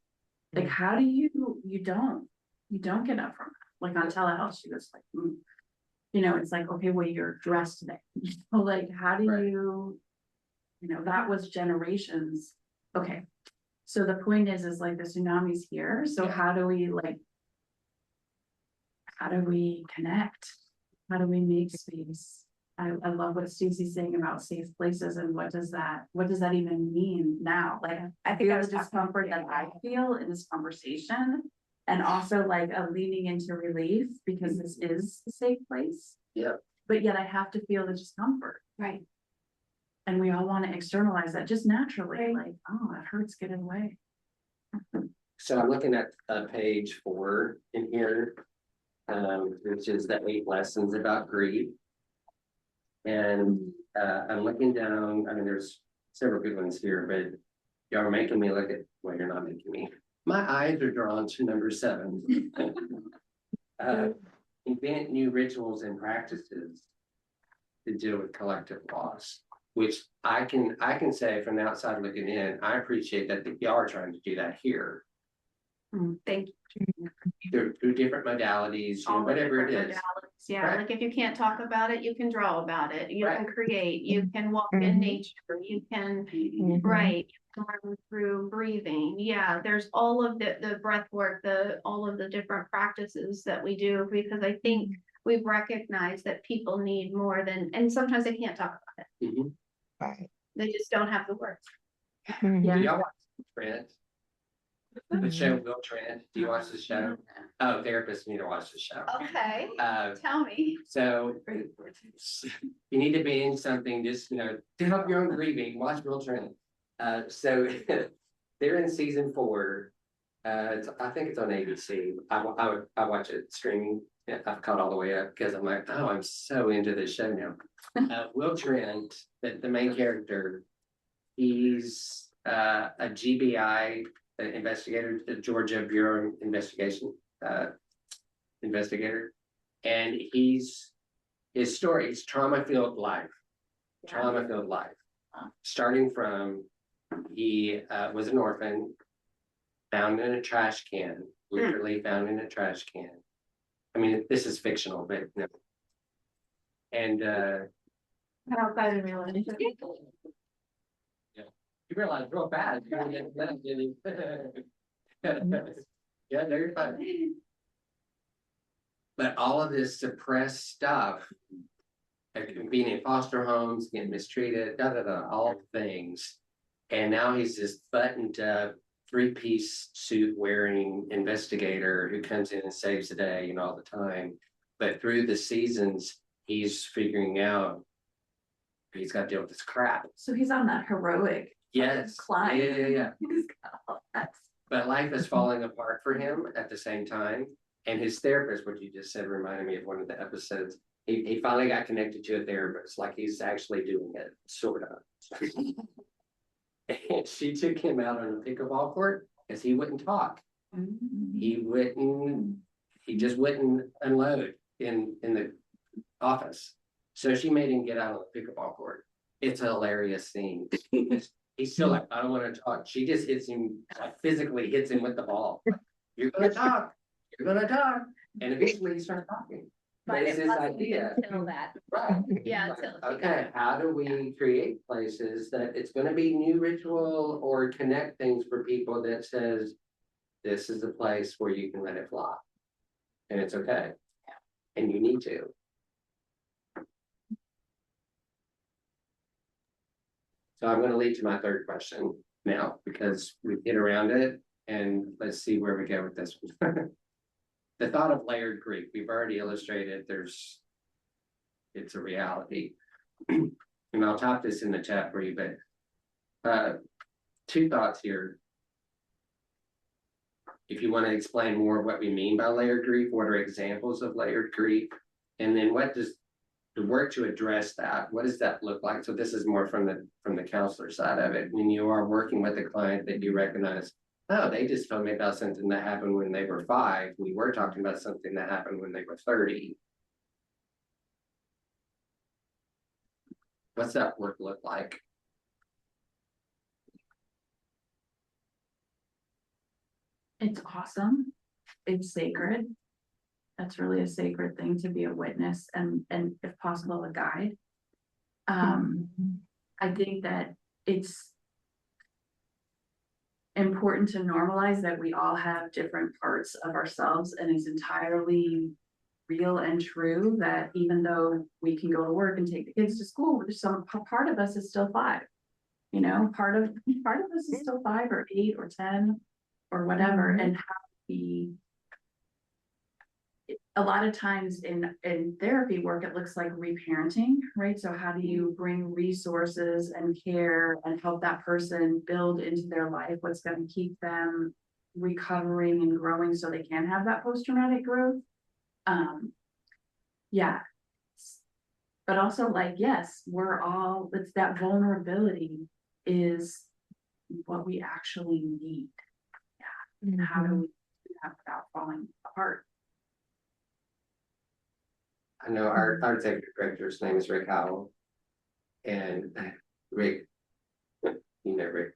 Like, how do you don't get up from that? Like on telehealth, she was like, you know, it's like, okay, well, you're dressed today. Like, how do Right. you know, that was generations. Okay. So the point is like the tsunami's here. So how do we connect? How do we make space? I love what Stacey's saying about safe places, and what does that even mean now? Like, I feel the discomfort that I feel in this conversation, and also like a leaning into relief, because this is a safe place. Yeah. But yet I have to feel the discomfort. Right. And we all want to externalize that just naturally, Right. like, oh, it hurts, get away. So I'm looking at page 4 in here, which is the 8 lessons about grief. And I'm looking down, I mean, there's several good ones here, but y'all are making me look at, well, you're not making me. My eyes are drawn to number 7. Invent new rituals and practices to deal with collective loss, which I can say from the outside looking in, I appreciate that y'all are trying to do that here. Thank you. Through different modalities, you know, whatever it is. Yeah, Right. like if you can't talk about it, you can draw about it, you Right. can create, you can walk in nature, you can write, you can learn through breathing. Yeah, there's all of the breath work, all of the different practices that we do, because I think we've recognized that people need more than, and sometimes they can't talk about it. Mhm. Right. They just don't have the words. Do Yeah. y'all watch Trent? The show Will Trent? Do you watch the show? Oh, therapists need to watch the show. Okay, Uh, tell me. so you need to be in something, just, you know, to help your own grieving, watch Will Trent. So they're in season 4. I think it's on ABC. I watch it streaming. I've caught all the way up because I'm like, oh, I'm so into this show now. Will Trent, the main character, he's a GBI investigator, the Georgia Bureau of Investigation investigator, and his story is trauma-filled life. Trauma-filled life. Starting from he was an orphan, found in a trash can, literally found in a trash can. I mean, this is fictional, but no. And Outside of reality. yeah, you realize real fast. Yeah, no, you're fine. But all of this suppressed stuff being in foster homes, getting mistreated, all things. And now he's this buttoned up, three-piece suit wearing investigator who comes in and saves the day, all the time. But through the seasons, he's figuring out he's got to deal with this crap. So he's on that heroic. Yes. Climb. Yeah. He's got all that. But life is falling apart for him at the same time. And his therapist, what you just said, reminded me of one of the episodes. He finally got connected to a therapist, like he's actually doing it, sort of. And she took him out on a pickleball court because he wouldn't talk. He just wouldn't unload in the office. So she made him get out on the pickleball court. It's a hilarious scene. He's still like, I don't want to talk. She just hits him, like physically hits him with the ball. You're gonna talk. You're gonna talk. And eventually he starts talking. But it's this idea. Until that, Right. yeah, Like, until. she okay, got- how do we create places that it's gonna be new ritual or connect things for people that says, this is a place where you can let it fly. And it's okay. And you need to. So I'm gonna lead to my third question now, because we've hit around it, and let's see where we go with this one. The thought of layered grief, we've already illustrated it's a reality. And I'll top this in the chat for you, but two thoughts here. If you want to explain more what we mean by layered grief, what are examples of layered grief? And then what does the work to address that, what does that look like? So this is more from the counselor side of it. When you are working with a client that you recognize, oh, they just told me about something that happened when they were 5. We were talking about something that happened when they were 30. What's that work look like? It's awesome. It's sacred. That's really a sacred thing, to be a witness and if possible, a guide. I think that it's important to normalize that we all have different parts of ourselves, and it's entirely real and true that even though we can go to work and take the kids to school, there's some part of us is still 5. Part of us is still 5 or 8 or 10 or whatever. And how we, a lot of times in therapy work, it looks like reparenting, right? So how do you bring resources and care and help that person build into their life what's going to keep them recovering and growing so they can have that post-traumatic growth? Yeah. But also, like, yes, it's that vulnerability is what we actually need. Yeah. How do we do that without falling apart? I know our executive director's name is Rick Howell. And Rick, Rick,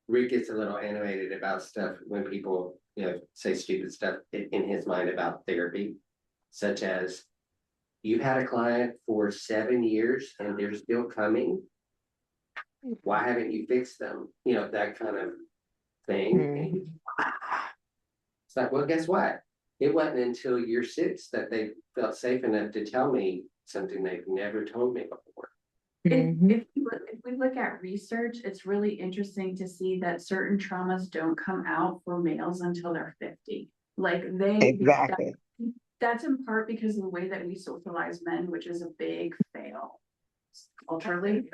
Rick gets a little animated about stuff when people, say stupid stuff in his mind about therapy, such as, you've had a client for 7 years and they're still coming. Why haven't you fixed them? That kind of thing. And it's like, well, guess what? It wasn't until year 6 that they felt safe enough to tell me something they've never told me before. If we look at research, it's really interesting to see that certain traumas don't come out for males until they're 50. Like Exactly. That's in part because of the way that we socialize men, which is a big fail culturally.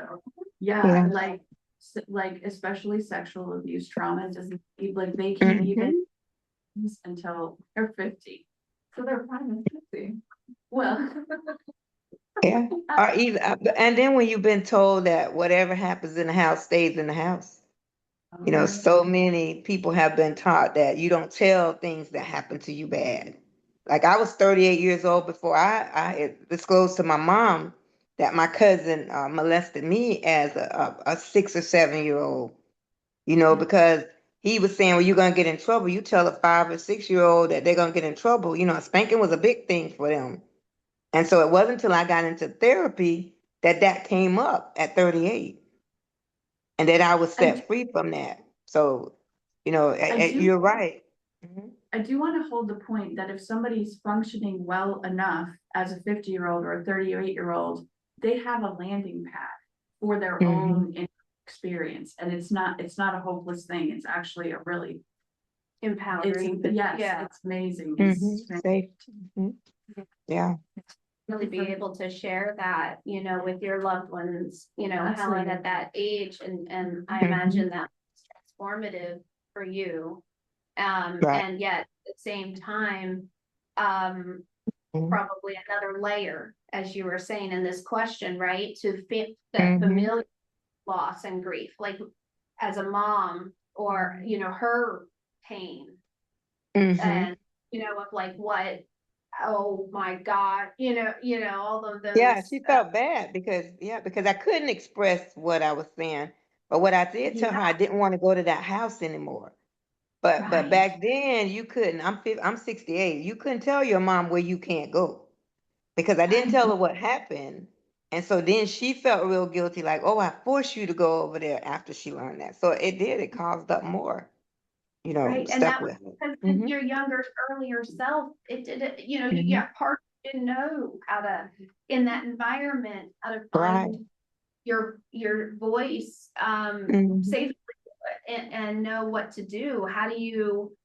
Yeah. Like especially sexual abuse trauma doesn't, like, they can't even until they're 50. So they're fine at 50. Well, Yeah. Or either, and then when you've been told that whatever happens in the house stays in the house. So many people have been taught that you don't tell things that happen to you bad. Like, I was 38 years old before I disclosed to my mom that my cousin molested me as a 6 or 7-year-old, because he was saying, well, you're going to get in trouble. You tell a 5 or 6-year-old that they're going to get in trouble. Spanking was a big thing for them. And so it wasn't until I got into therapy that came up at 38 and that I was set free from that. So, you're right. I do want to hold the point that if somebody's functioning well enough as a 50-year-old or a 38-year-old, they have a landing pad for their own experience. And it's not a hopeless thing. It's actually a really, Empowering. yes, Yeah. it's amazing. Safe. Yeah. Really be able to share that, you know, with your loved ones, you know, Helen Absolutely. at that age, and I Mhm. imagine that was transformative for you. Right. And yet at the same time, Mhm. probably another layer, as you were saying in this question, right? To fit that familiar loss and grief, like as a mom, or, you know, her pain, and, you know, of like what, oh my God, you know, all of Yeah, those, she felt bad because I couldn't express what I was saying. But what I did tell her, I didn't want to go to that house anymore. But Right. back then you couldn't. I'm 68. You couldn't tell your mom where you can't go because I didn't tell her what happened. And so then she felt real guilty, like, oh, I forced you to go over there after she learned that. So it caused up more, right, and stuff that was with her. because Hmm. your younger, earlier self, it didn't, you know, yeah, part didn't know how to, in that environment, how to Right. find your voice, Mhm. safely, and know what to do. How do you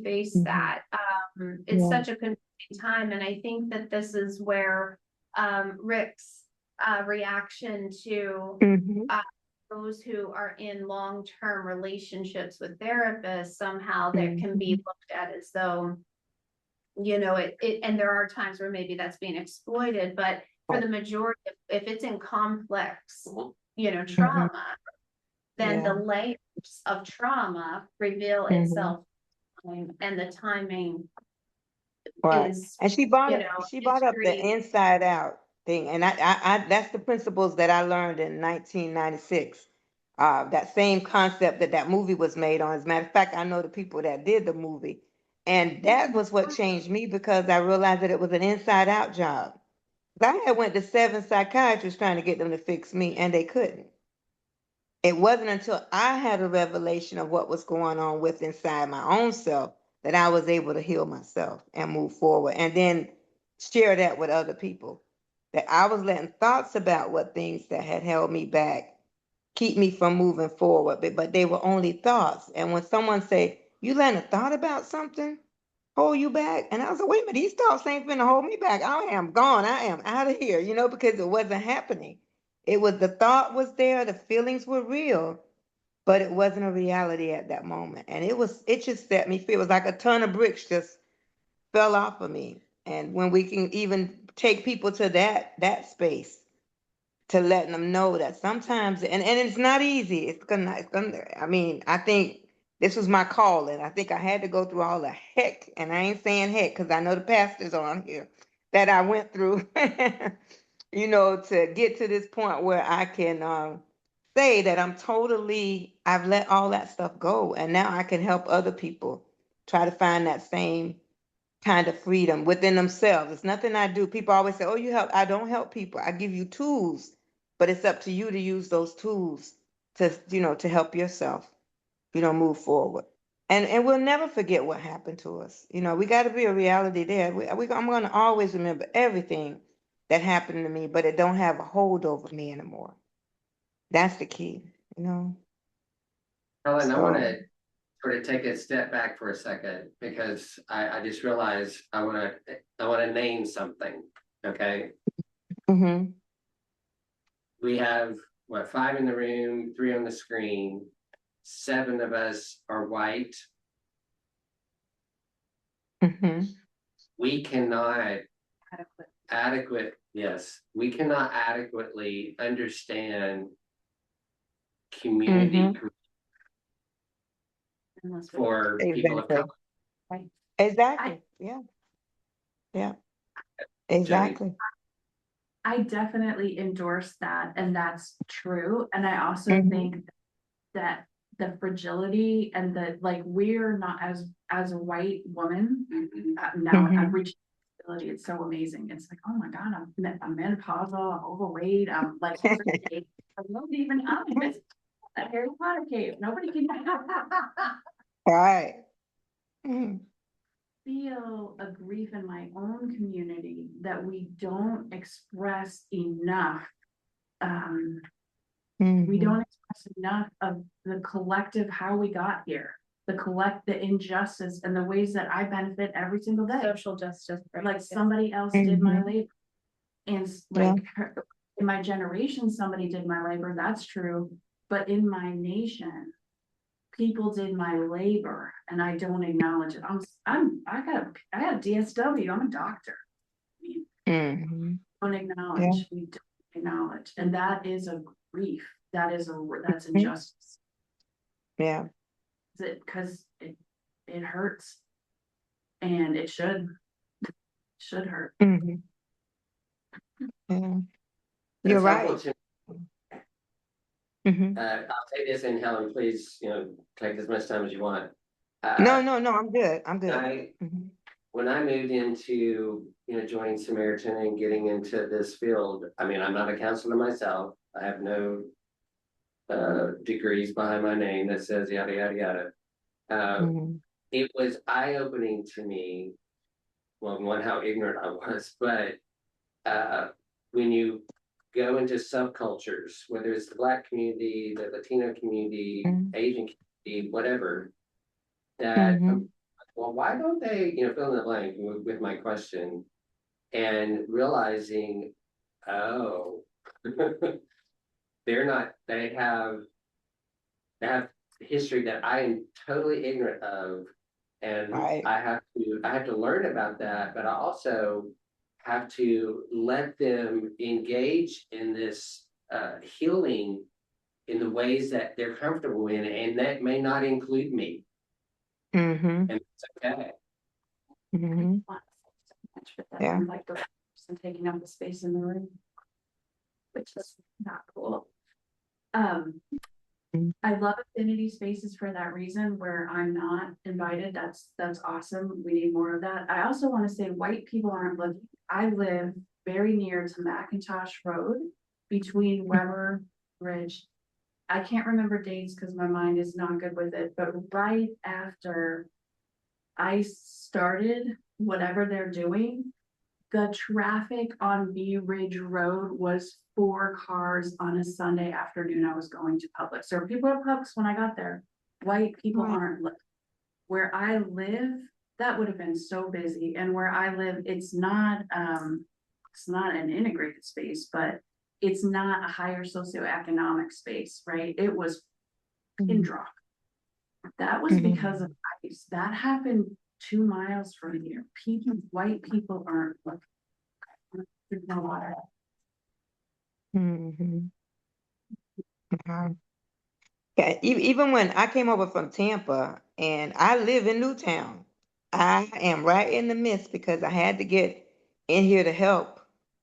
face Mhm. that? It's such a confusing time, and I think that this is where Rick's reaction to Mhm. those who are in long-term relationships with therapists, somehow that can be Mhm. looked at as though, you know, and there are times where maybe that's being exploited, but for the majority, if it's in complex, you know, trauma, then the Yeah. layers of trauma reveal Mhm. itself, and the timing Right. is, And you know, she brought up the history. inside out thing. And I that's the principles that I learned in 1996. That same concept that movie was made on. As a matter of fact, I know the people that did the movie. And that was what changed me because I realized that it was an inside out job. I had went to 7 psychiatrists trying to get them to fix me, and they couldn't. It wasn't until I had a revelation of what was going on with inside my own self that I was able to heal myself and move forward and then share that with other people. That I was letting thoughts about what things that had held me back keep me from moving forward, but they were only thoughts. And when someone say, you letting a thought about something hold you back? And I was like, wait a minute, these thoughts ain't finna hold me back. I am gone. I am out of here, because it wasn't happening. It was the thought was there, the feelings were real, but it wasn't a reality at that moment. And it just set me free. It was like a ton of bricks just fell off of me. And when we can even take people to that space, to letting them know that sometimes, and it's not easy. I mean, I think this was my calling. I think I had to go through all the heck, and I ain't saying heck because I know the pastors on here that I went through, to get to this point where I can say that I've let all that stuff go, and now I can help other people try to find that same kind of freedom within themselves. It's nothing I do. People always say, "Oh, you help." I don't help people. I give you tools, but it's up to you to use those tools to help yourself, move forward. And we'll never forget what happened to us. We got to be a reality there. I'm going to always remember everything that happened to me, but it don't have a hold over me anymore. That's the key. Helen, I want So, to sort of take a step back for a second because I just realized I want to name something. Okay. mhm, We have what, 5 in the room, 3 on the screen. 7 of us are white. mhm, We cannot Adequate. we cannot adequately understand community mhm. Unless we- for people of Exactly. color. Exactly. Yeah. Yeah. Jody, Exactly. I definitely endorse that, and that's true. And I also Mhm. think that the fragility and the, like, we're not, as a white woman, now I've Mhm. reached ability. It's so amazing. It's like, oh my God, I'm menopausal, I'm overweight, I'm like, I'm not even out of this Harry Potter cave. Nobody can. Right. Mhm. feel a grief in my own community that we don't express enough. We Mhm. don't express enough of the collective, how we got here, the injustice and the ways that I benefit every single day. Social justice. Like somebody else did my Mhm. labor. And Yeah. like in my generation, somebody did my labor, that's true. But in my nation, people did my labor and I don't acknowledge it. I have DSW, I'm a doctor. I mean, Mhm. don't Yeah. acknowledge, we don't acknowledge, and that is a grief, that's Mhm. injustice. Yeah. Because it hurts and it should hurt. Mhm. Yeah. You're It's helpful right. to, Mhm. I'll say this, and Helen, please, take as much time as you want. No, no, no, I'm good. I'm good. I, Mhm. when I moved into, joining Samaritan and getting into this field, I mean, I'm not a counselor myself. I have no degrees behind my name that says yada, yada, yada. Mhm. It was eye-opening to me, well, one, how ignorant I was, but uh, when you go into subcultures, whether it's the Black community, the Latino community, Mhm. Asian community, whatever, that, Mhm. well, why don't they, fill in the blank with my question, and realizing, oh, they're not, they have history that I am totally ignorant of, and Right. I have to learn about that, but I also have to let them engage in this healing in the ways that they're comfortable in, and that may not include me, Mhm. and it's okay. Mhm. Want to say so much, but then Yeah. I'm like the person taking up the space in the room, which is not cool. Mhm. I love affinity spaces for that reason where I'm not invited. That's awesome. We need more of that. I also want to say white people aren't looking. I live very near to McIntosh Road between Weber Ridge. I can't remember dates because my mind is not good with it, but right after I started whatever they're doing, the traffic on Bee Ridge Road was 4 cars on a Sunday afternoon. I was going to Publix. So people at Publix when I got there. White people Right. aren't where I live. That would have been so busy. And where I live, it's not an integrated space, but it's not a higher socioeconomic space, right? It was pin Mhm. drop. That was because Mhm. of ice. That happened 2 miles from here. White people aren't looking. There's no water. Mhm. Uh-huh. Yeah, even when I came over from Tampa and I live in Newtown, I am right in the midst because I had to get in here to help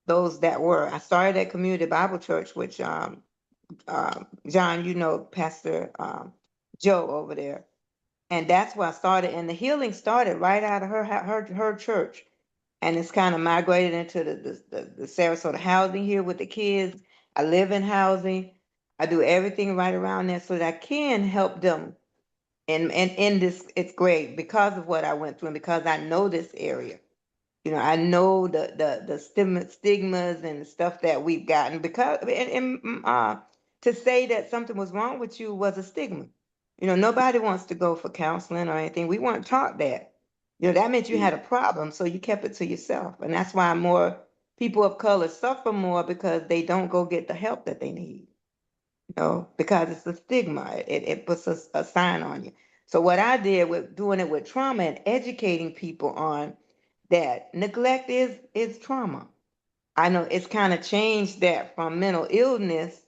those that were. I started at Community Bible Church, which John, Pastor Joe over there, and that's where I started. And the healing started right out of her church, and it's kind of migrated into the Sarasota housing here with the kids. I live in housing. I do everything right around there so that I can help them. And in this, it's great because of what I went through and because I know this area. I know the stigmas and stuff that we've gotten because to say that something was wrong with you was a stigma. Nobody wants to go for counseling or anything. We weren't taught that. That meant you had a problem, so you kept it to yourself. And that's why more people of color suffer more because they don't go get the help that they need. Because it's a stigma. It puts a sign on you. So what I did with doing it with trauma and educating people on that neglect is trauma. I know it's kind of changed that from mental illness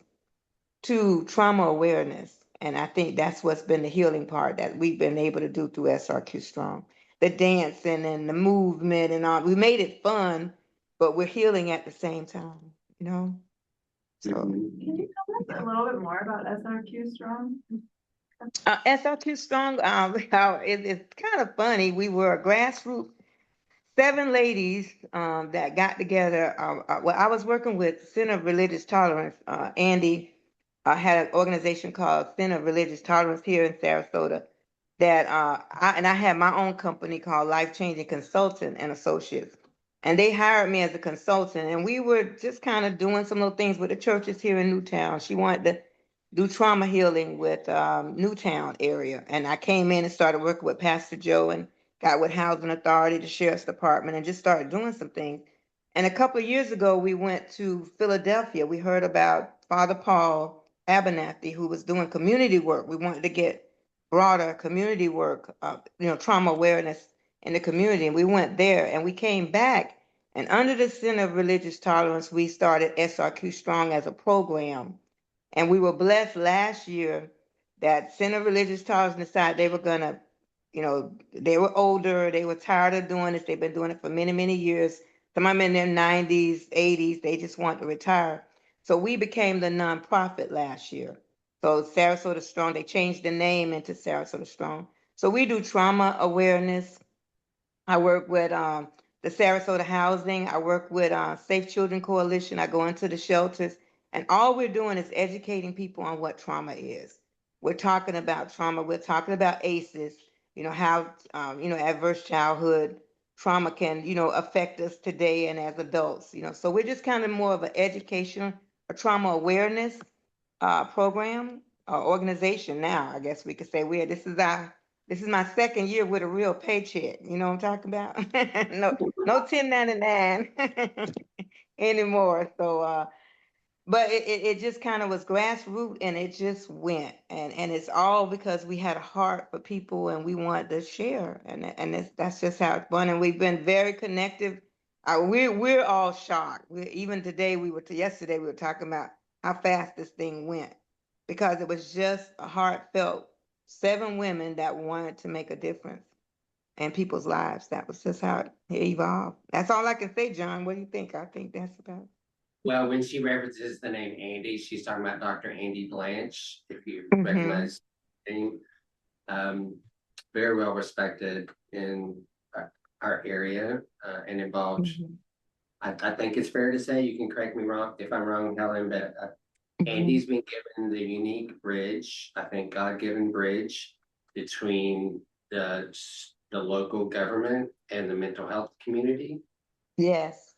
to trauma awareness. And I think that's what's been the healing part that we've been able to do through SRQ Strong. The dancing and the movement and all. We made it fun, but we're healing at the same time, you know? So Can you tell us a little bit more about SRQ Strong? SRQ Strong, how it's kind of funny. We were a grassroots 7 ladies that got together. Well, I was working with Center of Religious Tolerance. Andy had an organization called Center of Religious Tolerance here in Sarasota. that I had my own company called Life Changing Consultant and Associates. And they hired me as a consultant, and we were just kind of doing some little things with the churches here in Newtown. She wanted to do trauma healing with Newtown area. And I came in and started working with Pastor Joe and got with Housing Authority, the Sheriff's Department, and just started doing some things. And a couple of years ago, we went to Philadelphia. We heard about Father Paul Abernathy, who was doing community work. We wanted to get broader community work, trauma awareness in the community. And we went there and we came back. And under the Center of Religious Tolerance, we started SRQ Strong as a program. And we were blessed last year that Center of Religious Tolerance decided they were going to, they were older, they were tired of doing this. They've been doing it for many, many years. Some of them in their 90s, 80s, they just want to retire. So we became the nonprofit last year. So Sarasota Strong, they changed the name into Sarasota Strong. So we do trauma awareness. I work with the Sarasota Housing. I work with Safe Children Coalition. I go into the shelters. And all we're doing is educating people on what trauma is. We're talking about trauma. We're talking about ACEs, how, adverse childhood trauma can, affect us today and as adults, So we're just kind of more of an education, a trauma awareness program, organization now, I guess we could say. This is my second year with a real paycheck. You know what I'm talking about? No 1099 anymore. So but it just kind of was grassroots and it just went. And it's all because we had a heart for people and we wanted to share. And that's just how it's fun. And we've been very connected. We're all shocked. Even today yesterday we were talking about how fast this thing went because it was just a heartfelt 7 women that wanted to make a difference in people's lives. That was just how it evolved. That's all I can say, John. What do you think? I think that's about it. Well, when she references the name Andy, she's talking about Dr. Andy Blanche, if you recognize the name. Very well respected in our area and involved. I think it's fair to say, you can correct me wrong if I'm wrong, Helen, but Andy's been given the unique bridge, I think God-given bridge between the local government and the mental health community. Yes.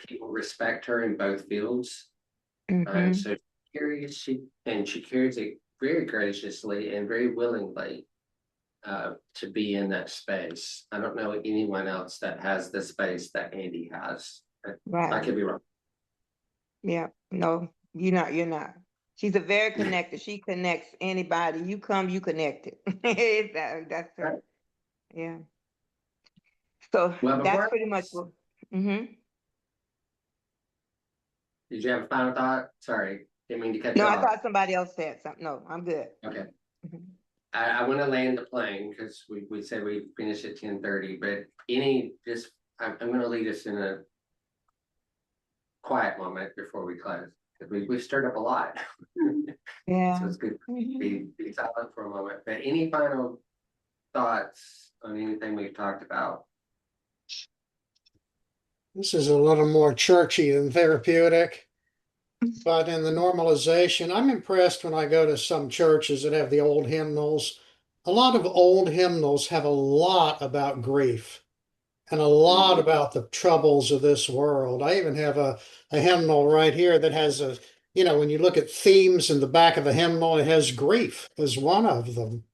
People respect her in both fields. So she carries it very graciously and very willingly to be in that space. I don't know anyone else that has the space that Andy has. Right. I could be wrong. Yeah, no, you're not. She's a very connected. She connects anybody. You come, you connected. That's her. Yeah. So Well, that's pretty much what. Did you have a final thought? Sorry, didn't mean to cut you No, I off. thought somebody else said something. No, I'm good. Okay. I want to land the plane because we said we finish at 10:30, but I'm going to lead us in a quiet moment before we close. We've stirred up a lot. Yeah. So it's good to be silent for a moment. But any final thoughts on anything we've talked about? This is a little more churchy than therapeutic. But in the normalization, I'm impressed when I go to some churches that have the old hymnals. A lot of old hymnals have a lot about grief and a lot about the troubles of this world. I even have a hymnal right here that has when you look at themes in the back of a hymnal, it has grief as one of them.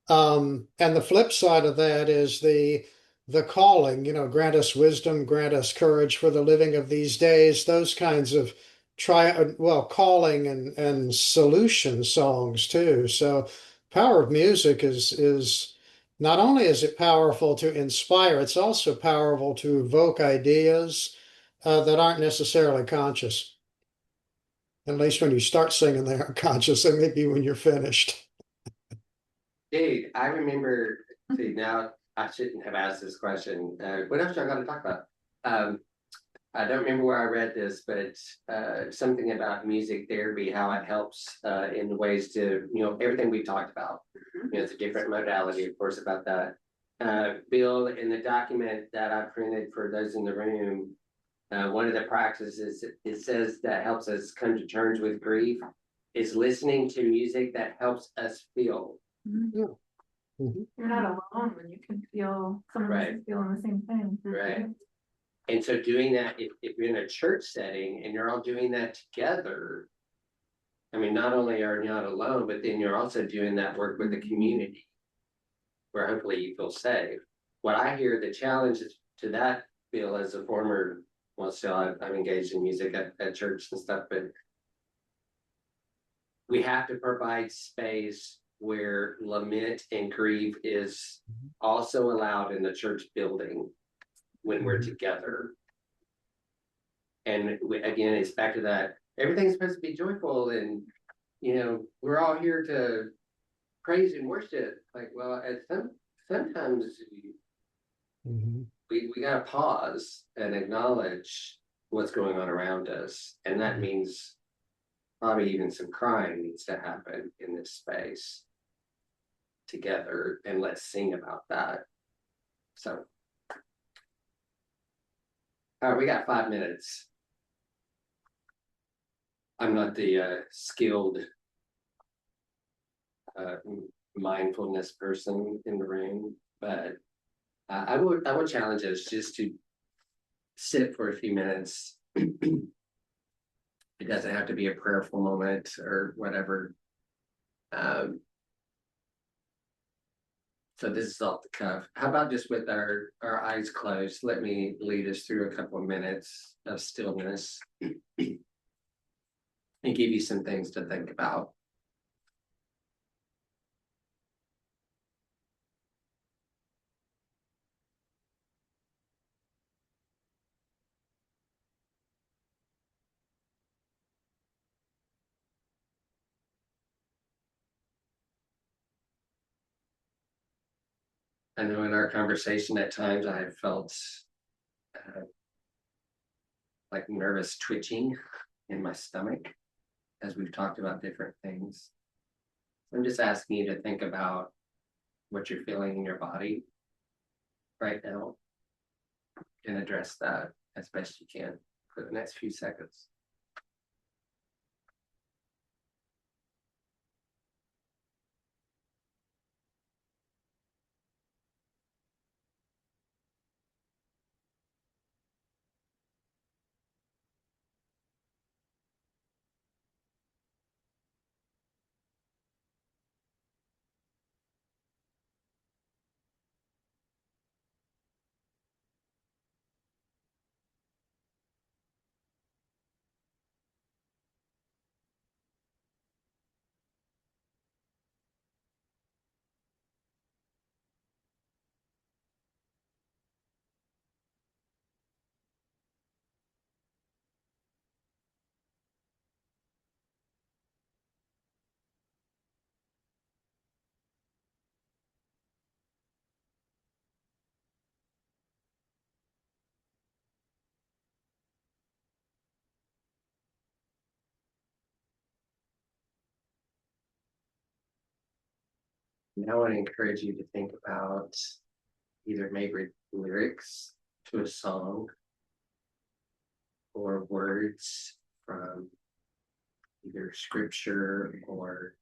And the flip side of that is the calling, grant us wisdom, grant us courage for the living of these days, those kinds of calling and solution songs too. So power of music is not only is it powerful to inspire, it's also powerful to evoke ideas that aren't necessarily conscious. At least when you start singing, they aren't conscious. They may be when you're finished. Dude, I remember, see, now I shouldn't have asked this question. What else y'all got to talk about? I don't remember where I read this, but it's something about music therapy, how it helps in the ways to, everything we've talked about. It's a different modality, of course, about that. Bill, in the document that I printed for those in the room, one of the practices it says that helps us come to terms with grief is listening to music that helps us feel. You're not alone when you can feel someone else Right. is feeling the same thing. Right. And so doing that, if you're in a church setting and you're all doing that together, I mean, not only are you not alone, but then you're also doing that work with the community where hopefully you feel safe. What I hear the challenge to that, Bill, as a former, well, still I'm engaged in music at church and stuff, but we have to provide space where lament and grief is also allowed in the church building when we're together. And again, it's back to that, everything's supposed to be joyful and, we're all here to praise and worship. Like, well, sometimes we gotta pause and acknowledge what's going on around us. And that means probably even some crying needs to happen in this space together, and let's sing about that. So, all right, we got 5 minutes. I'm not the skilled mindfulness person in the room, but I would challenge us just to sit for a few minutes. It doesn't have to be a prayerful moment or whatever. So this is off the cuff. How about just with our eyes closed? Let me lead us through a couple of minutes of stillness and give you some things to think about. I know in our conversation at times I have felt like nervous twitching in my stomach as we've talked about different things. I'm just asking you to think about what you're feeling in your body right now and address that as best you can for the next few seconds. Now I want to encourage you to think about either maybe lyrics to a song or words from either scripture or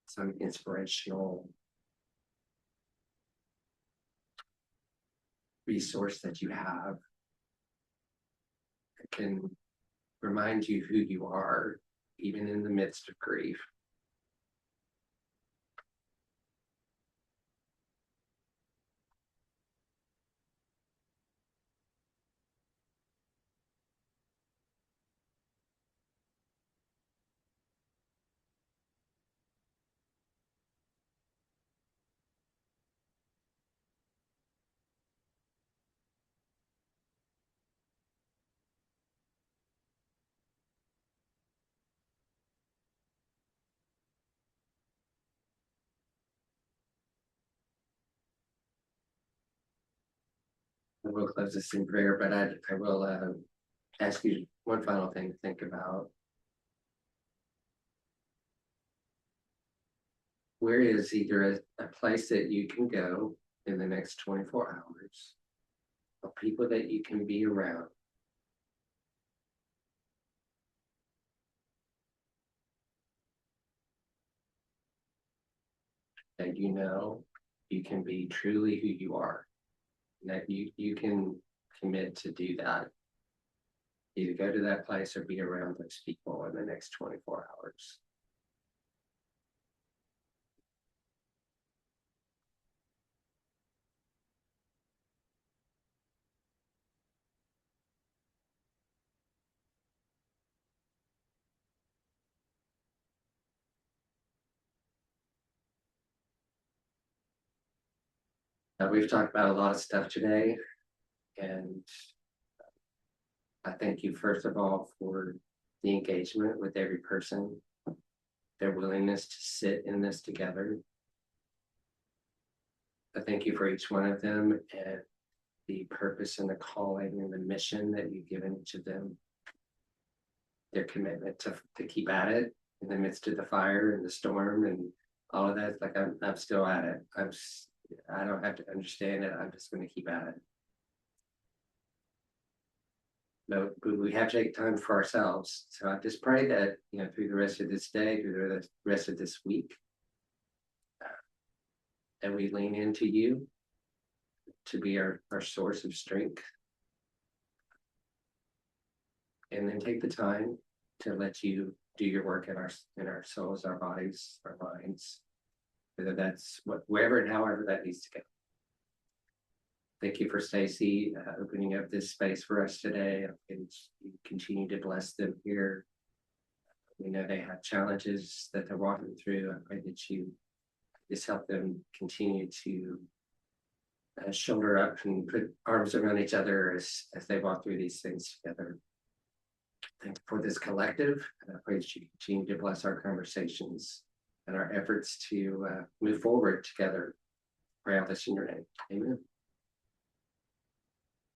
some inspirational resource that you have that can remind you who you are, even in the midst of grief. I will close this in prayer, but I will ask you one final thing to think about. Where is either a place that you can go in the next 24 hours, or people that you can be around that you know you can be truly who you are. And that you can commit to do that. Either go to that place or be around those people in the next 24 hours. We've talked about a lot of stuff today, and I thank you first of all for the engagement with every person, their willingness to sit in this together. I thank you for each one of them and the purpose and the calling and the mission that you've given each of them. Their commitment to keep at it in the midst of the fire and the storm and all of that. Like I'm still at it. I don't have to understand it. I'm just going to keep at it. But we have to take time for ourselves. So I just pray that, through the rest of this day, through the rest of this week, that we lean into you to be our source of strength. And then take the time to let you do your work in our souls, our bodies, our minds, whether that's wherever and however that needs to go. Thank you for Stacy opening up this space for us today, and you continue to bless them here. We know they have challenges that they're walking through. I pray that you just help them continue to shoulder up and put arms around each other as they walk through these things together. Thank you for this collective, and I pray that you continue to bless our conversations and our efforts to move forward together. Pray all this in your name. Amen.